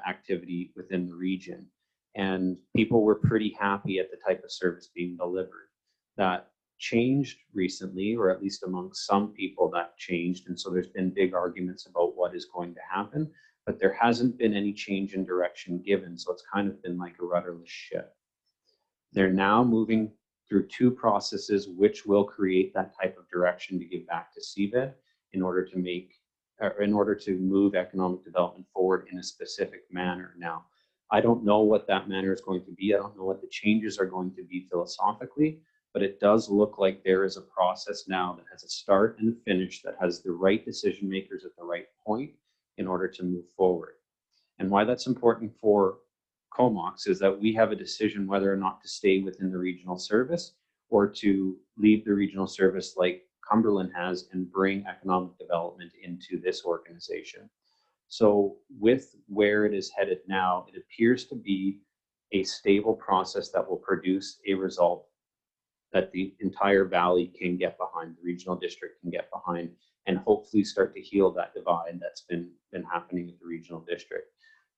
activity within the region. And people were pretty happy at the type of service being delivered. That changed recently, or at least amongst some people that changed. And so there's been big arguments about what is going to happen, but there hasn't been any change in direction given. So it's kind of been like a rudderless ship. They're now moving through 2 processes which will create that type of direction to give back to CVED in order to make, or in order to move economic development forward in a specific manner. Now, I don't know what that manner is going to be. I don't know what the changes are going to be philosophically, but it does look like there is a process now that has a start and a finish, that has the right decision makers at the right point in order to move forward. And why that's important for Comox is that we have a decision whether or not to stay within the regional service or to leave the regional service like Cumberland has and bring economic development into this organization. So with where it is headed now, it appears to be a stable process that will produce a result that the entire valley can get behind, the regional district can get behind, and hopefully start to heal that divide that's been happening with the regional district.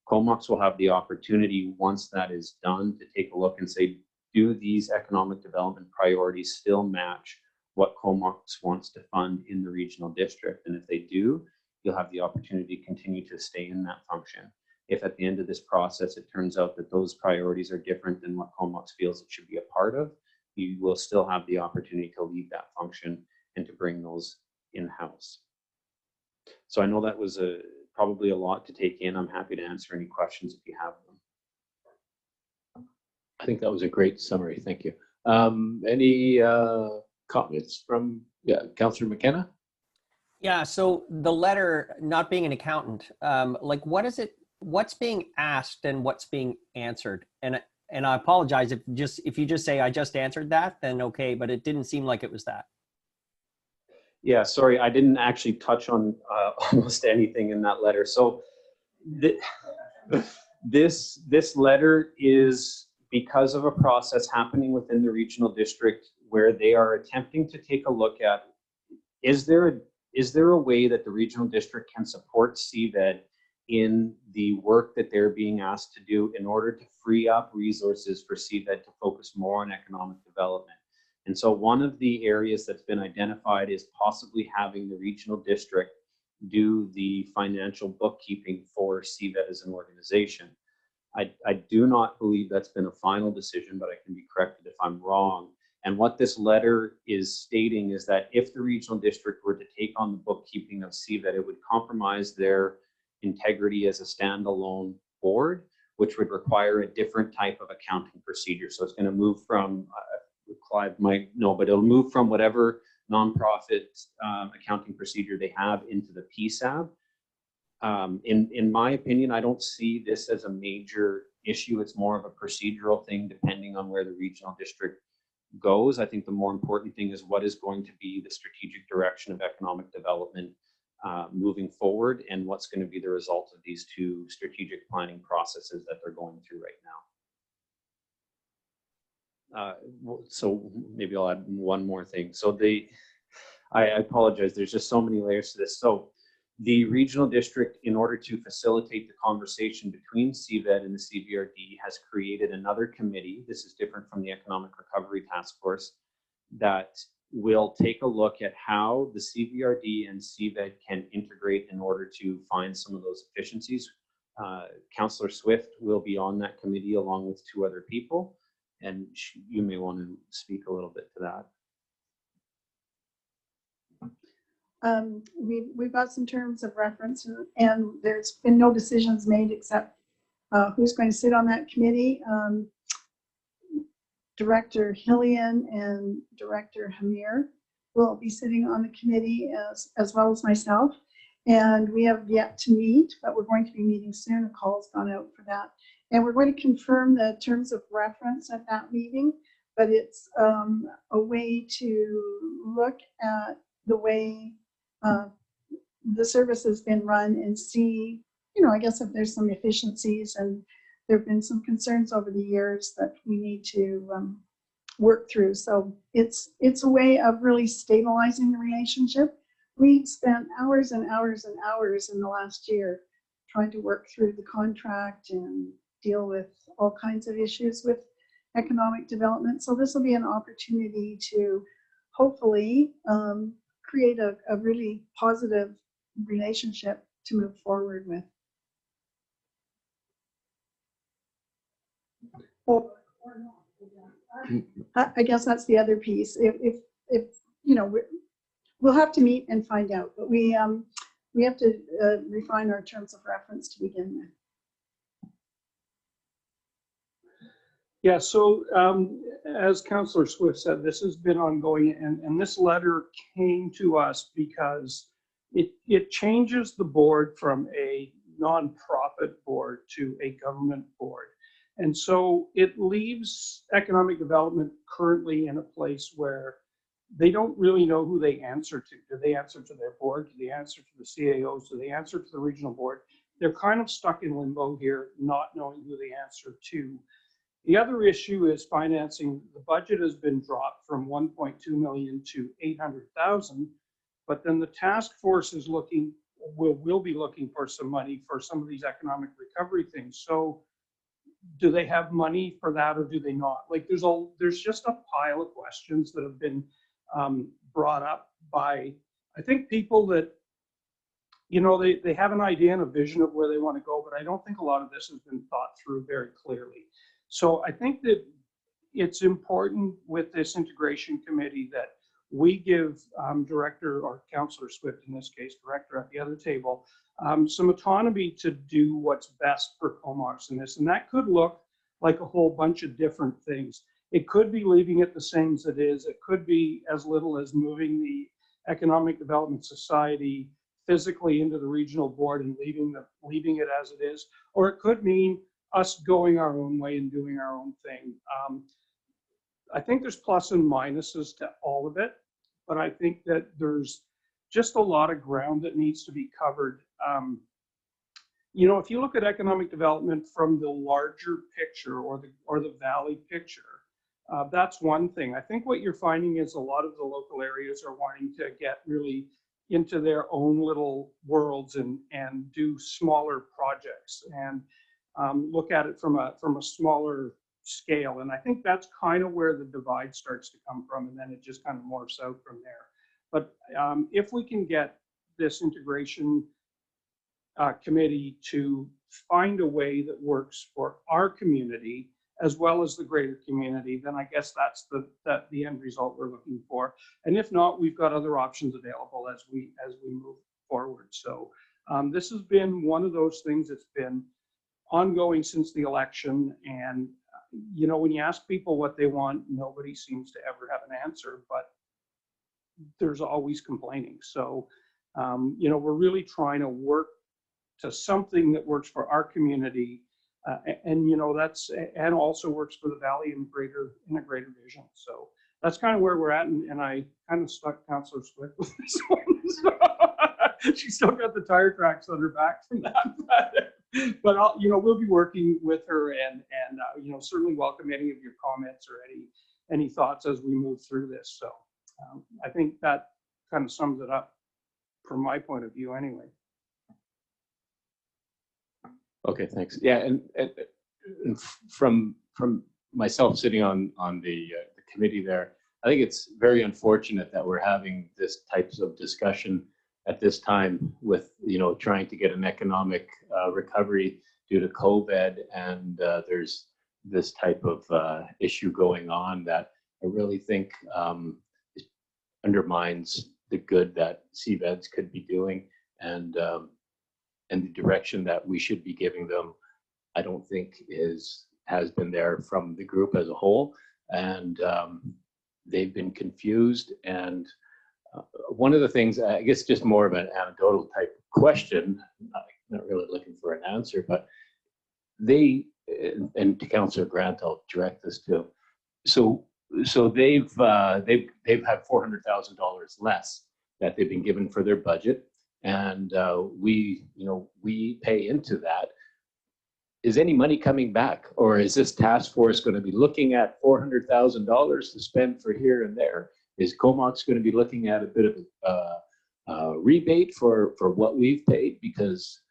Comox will have the opportunity, once that is done, to take a look and say, do these economic development priorities still match what Comox wants to fund in the regional district? And if they do, you'll have the opportunity to continue to stay in that function. If at the end of this process, it turns out that those priorities are different than what Comox feels it should be a part of, you will still have the opportunity to leave that function and to bring those in-house. So I know that was probably a lot to take in. I'm happy to answer any questions if you have them. I think that was a great summary. Thank you. Any comments from Councillor McKenna? Yeah, so the letter, not being an accountant, like what's being asked and what's being answered? And I apologize if you just say I just answered that, then okay, but it didn't seem like it was that. Yeah, sorry, I didn't actually touch on almost anything in that letter. So this letter is because of a process happening within the regional district where they are attempting to take a look at, is there a way that the regional district can support CVED in the work that they're being asked to do in order to free up resources for CVED to focus more on economic development. And so one of the areas that's been identified is possibly having the regional district do the financial bookkeeping for CVED as an organization. I do not believe that's been a final decision, but I can be corrected if I'm wrong. And what this letter is stating is that if the regional district were to take on the bookkeeping of CVED, it would compromise their integrity as a standalone board, which would require a different type of accounting procedure. So it's going to move from, Clive might know, but it'll move from whatever nonprofit accounting procedure they have into the PSAB. In my opinion, I don't see this as a major issue. It's more of a procedural thing depending on where the regional district goes. I think the more important thing is what is going to be the strategic direction of economic development moving forward, and what's going to be the result of these two strategic planning processes that they're going through right now. So maybe I'll add one more thing. So I apologize, there's just so many layers to this. So the regional district, in order to facilitate the conversation between CVED and the CVRD, has created another committee. This is different from the Economic Recovery Task Force, that will take a look at how the CVRD and CVED can integrate in order to find some of those efficiencies. Councillor Swift will be on that committee along with two other people, and you may want to speak a little bit to that. We've got some terms of reference, and there's been no decisions made except who's going to sit on that committee. Director Hillian and Director Hamir will be sitting on the committee as well as myself. And we have yet to meet, but we're going to be meeting soon. A call's gone out for that. And we're going to confirm the terms of reference at that meeting, but it's a way to look at the way the service has been run and see, I guess if there's some efficiencies, and there have been some concerns over the years that we need to work through. So it's a way of really stabilizing the relationship. We spent hours and hours and hours in the last year trying to work through the contract and deal with all kinds of issues with economic development. So this will be an opportunity to hopefully create a really positive relationship to move forward with. Well, I guess that's the other piece. If we'll have to meet and find out, but we have to refine our terms of reference to begin with. Yeah, so as Councillor Swift said, this has been ongoing, and this letter came to us because it changes the board from a nonprofit board to a government board. And so it leaves economic development currently in a place where they don't really know who they answer to. Do they answer to their board? Do they answer to the CAOs? Do they answer to the regional board? They're kind of stuck in limbo here, not knowing who they answer to. The other issue is financing. The budget has been dropped from 1.2 million to 800,000, but then the task force is looking, will be looking for some money for some of these economic recovery things. So do they have money for that or do they not? Like there's just a pile of questions that have been brought up by, I think, people that, you know, they have an idea and a vision of where they want to go, but I don't think a lot of this has been thought through very clearly. So I think that it's important with this integration committee that we give Director, or Councillor Swift in this case, Director at the other table, some autonomy to do what's best for Comox in this. And that could look like a whole bunch of different things. It could be leaving it the same as it is. It could be as little as moving the Economic Development Society physically into the regional board and leaving it as it is. Or it could mean us going our own way and doing our own thing. I think there's plus and minuses to all of it, but I think that there's just a lot of ground that needs to be covered. You know, if you look at economic development from the larger picture or the valley picture, that's one thing. I think what you're finding is a lot of the local areas are wanting to get really into their own little worlds and do smaller projects and look at it from a smaller scale. And I think that's kind of where the divide starts to come from, and then it just kind of morphs out from there. But if we can get this integration committee to find a way that works for our community as well as the greater community, then I guess that's the end result we're looking for. And if not, we've got other options available as we move forward. So this has been one of those things that's been ongoing since the election. And you know, when you ask people what they want, nobody seems to ever have an answer, but there's always complaining. So you know, we're really trying to work to something that works for our community. And you know, and also works for the valley in a greater vision. So that's kind of where we're at, and I kind of stuck Councillor Swift with this one. So she still got the tire tracks on her back from that, but I'll, you know, we'll be working with her and you know, certainly welcome any of your comments or any thoughts as we move through this. So I think that kind of sums it up from my point of view, anyway. Okay, thanks. Yeah, and from myself sitting on the committee there, I think it's very unfortunate that we're having this types of discussion at this time with, you know, trying to get an economic recovery due to COVID, and there's this type of issue going on that I really think undermines the good that CVEDs could be doing, and the direction that we should be giving them, I don't think has been there from the group as a whole, and they've been confused. And one of the things, I guess, just more of an anecdotal type question, not really looking for an answer, but they, and to Councillor Grant, I'll direct this to. So they've had $400,000 less that they've been given for their budget. And we pay into that. Is any money coming back, or is this task force going to be looking at $400,000 to spend for here and there? Is Comox going to be looking at a bit of a rebate for what we've paid, because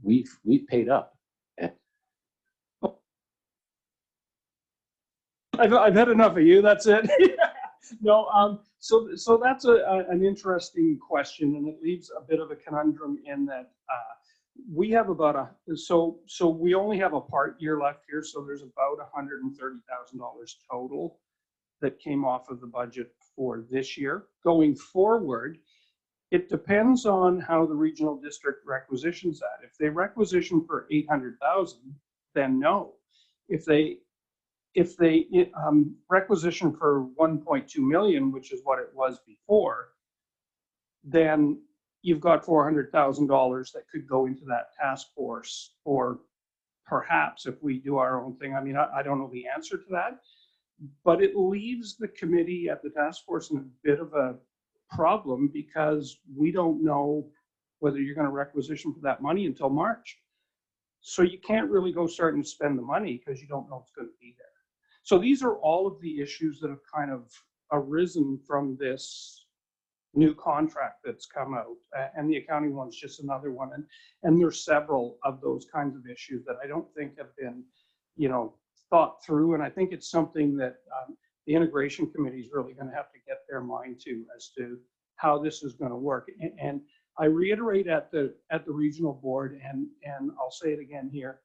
we've paid up? I've had enough of you. That's it. No, so that's an interesting question, and it leaves a bit of a conundrum in that we have about so we only have a part year left here, so there's about $130,000 total that came off of the budget for this year. Going forward, it depends on how the regional district requisitions that. If they requisition for 800,000, then no. If they requisition for 1.2 million, which is what it was before, then you've got $400,000 that could go into that task force for perhaps if we do our own thing. I mean, I don't know the answer to that, but it leaves the committee at the task force in a bit of a problem because we don't know whether you're going to requisition for that money until March. So you can't really go start and spend the money because you don't know it's going to be there. So these are all of the issues that have kind of arisen from this new contract that's come out. And the accounting one's just another one. And there's several of those kinds of issues that I don't think have been, thought through. And I think it's something that the integration committee is really going to have to get their mind to as to how this is going to work. And I reiterate at the regional board, and I'll say it again here,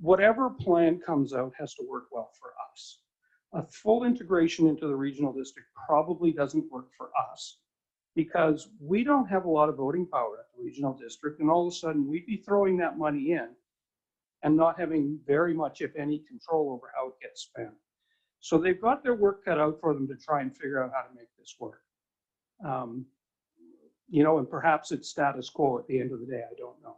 whatever plan comes out has to work well for us. A full integration into the regional district probably doesn't work for us because we don't have a lot of voting power at the regional district, and all of a sudden we'd be throwing that money in and not having very much, if any, control over how it gets spent. So they've got their work cut out for them to try and figure out how to make this work. And perhaps it's status quo at the end of the day, I don't know.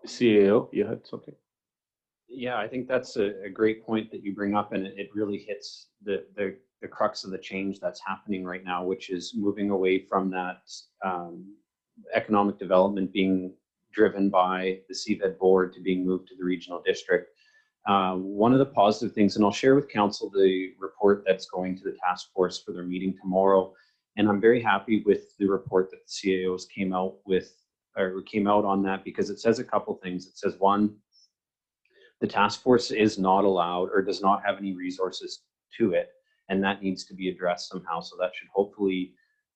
CAO, you had something? Yeah, I think that's a great point that you bring up, and it really hits the crux of the change that's happening right now, which is moving away from that economic development being driven by the CVED board to being moved to the regional district. One of the positive things, and I'll share with council the report that's going to the task force for their meeting tomorrow, and I'm very happy with the report that the CAOs came out on that, because it says a couple things. It says, one, the task force is not allowed or does not have any resources to it, and that needs to be addressed somehow. So that should hopefully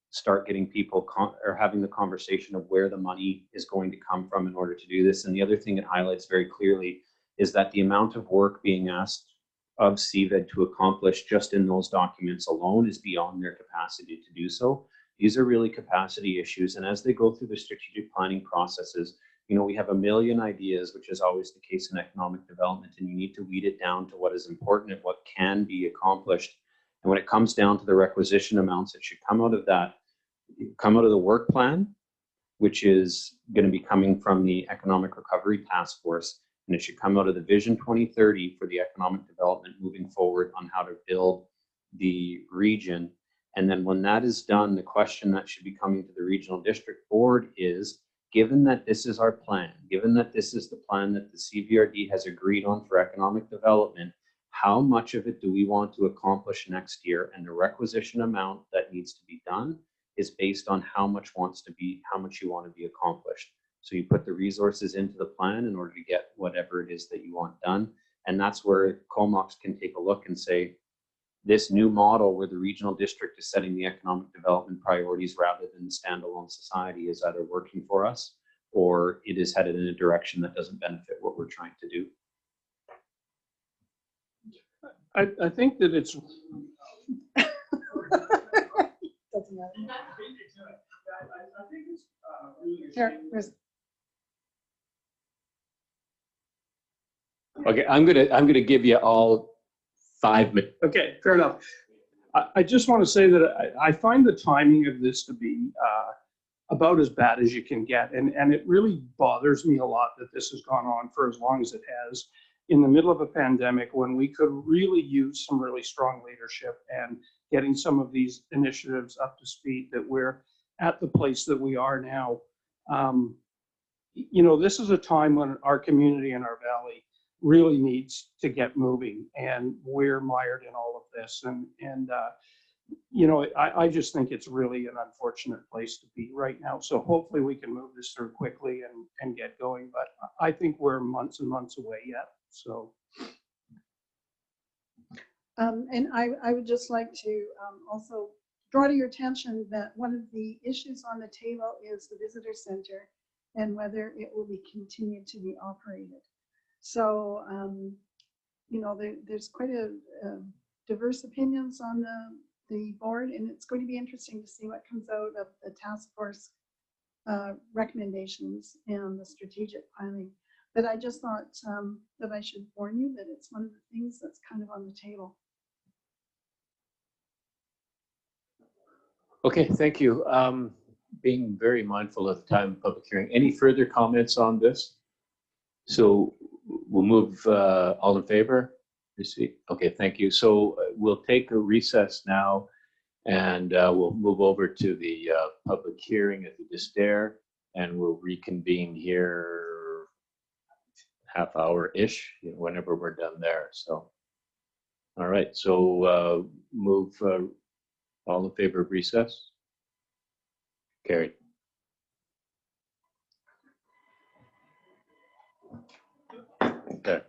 start getting people or having the conversation of where the money is going to come from in order to do this. And the other thing it highlights very clearly is that the amount of work being asked of CVED to accomplish just in those documents alone is beyond their capacity to do so. These are really capacity issues. And as they go through the strategic planning processes, we have a million ideas, which is always the case in economic development, and you need to weed it down to what is important and what can be accomplished. And when it comes down to the requisition amounts, it should come out of the work plan, which is going to be coming from the Economic Recovery Task Force. And it should come out of the Vision 2030 for the economic development moving forward on how to build the region. And then when that is done, the question that should be coming to the regional district board is, given that this is our plan, given that this is the plan that the CVRD has agreed on for economic development, how much of it do we want to accomplish next year? And the requisition amount that needs to be done is based on how much you want to be accomplished. So you put the resources into the plan in order to get whatever it is that you want done. And that's where Comox can take a look and say, this new model where the regional district is setting the economic development priorities rather than the standalone society is either working for us or it is headed in a direction that doesn't benefit what we're trying to do. I think that it's Okay, I'm gonna give you all 5 minutes. okay, fair enough. I just want to say that I find the timing of this to be about as bad as you can get. And it really bothers me a lot that this has gone on for as long as it has in the middle of a pandemic when we could really use some really strong leadership and getting some of these initiatives up to speed, that we're at the place that we are now. This is a time when our community and our valley really needs to get moving, and we're mired in all of this. I just think it's really an unfortunate place to be right now. So hopefully we can move this through quickly and get going, but I think we're months and months away yet. So. And I would just like to also draw to your attention that one of the issues on the table is the visitor center and whether it will be continued to be operated. So, there's quite a diverse opinions on the board, and it's going to be interesting to see what comes out of the task force recommendations and the strategic planning. But I just thought that I should warn you that it's one of the things that's kind of on the table. Okay, thank you. being very mindful of the time of public hearing. Any further comments on this? So we'll move, all in favor? Receive. Okay, thank you. So we'll take a recess now and we'll move over to the public hearing at the Distair and we'll reconvene here half hour-ish, whenever we're done there. So, all right, so move, all in favor of recess? Carried. Okay.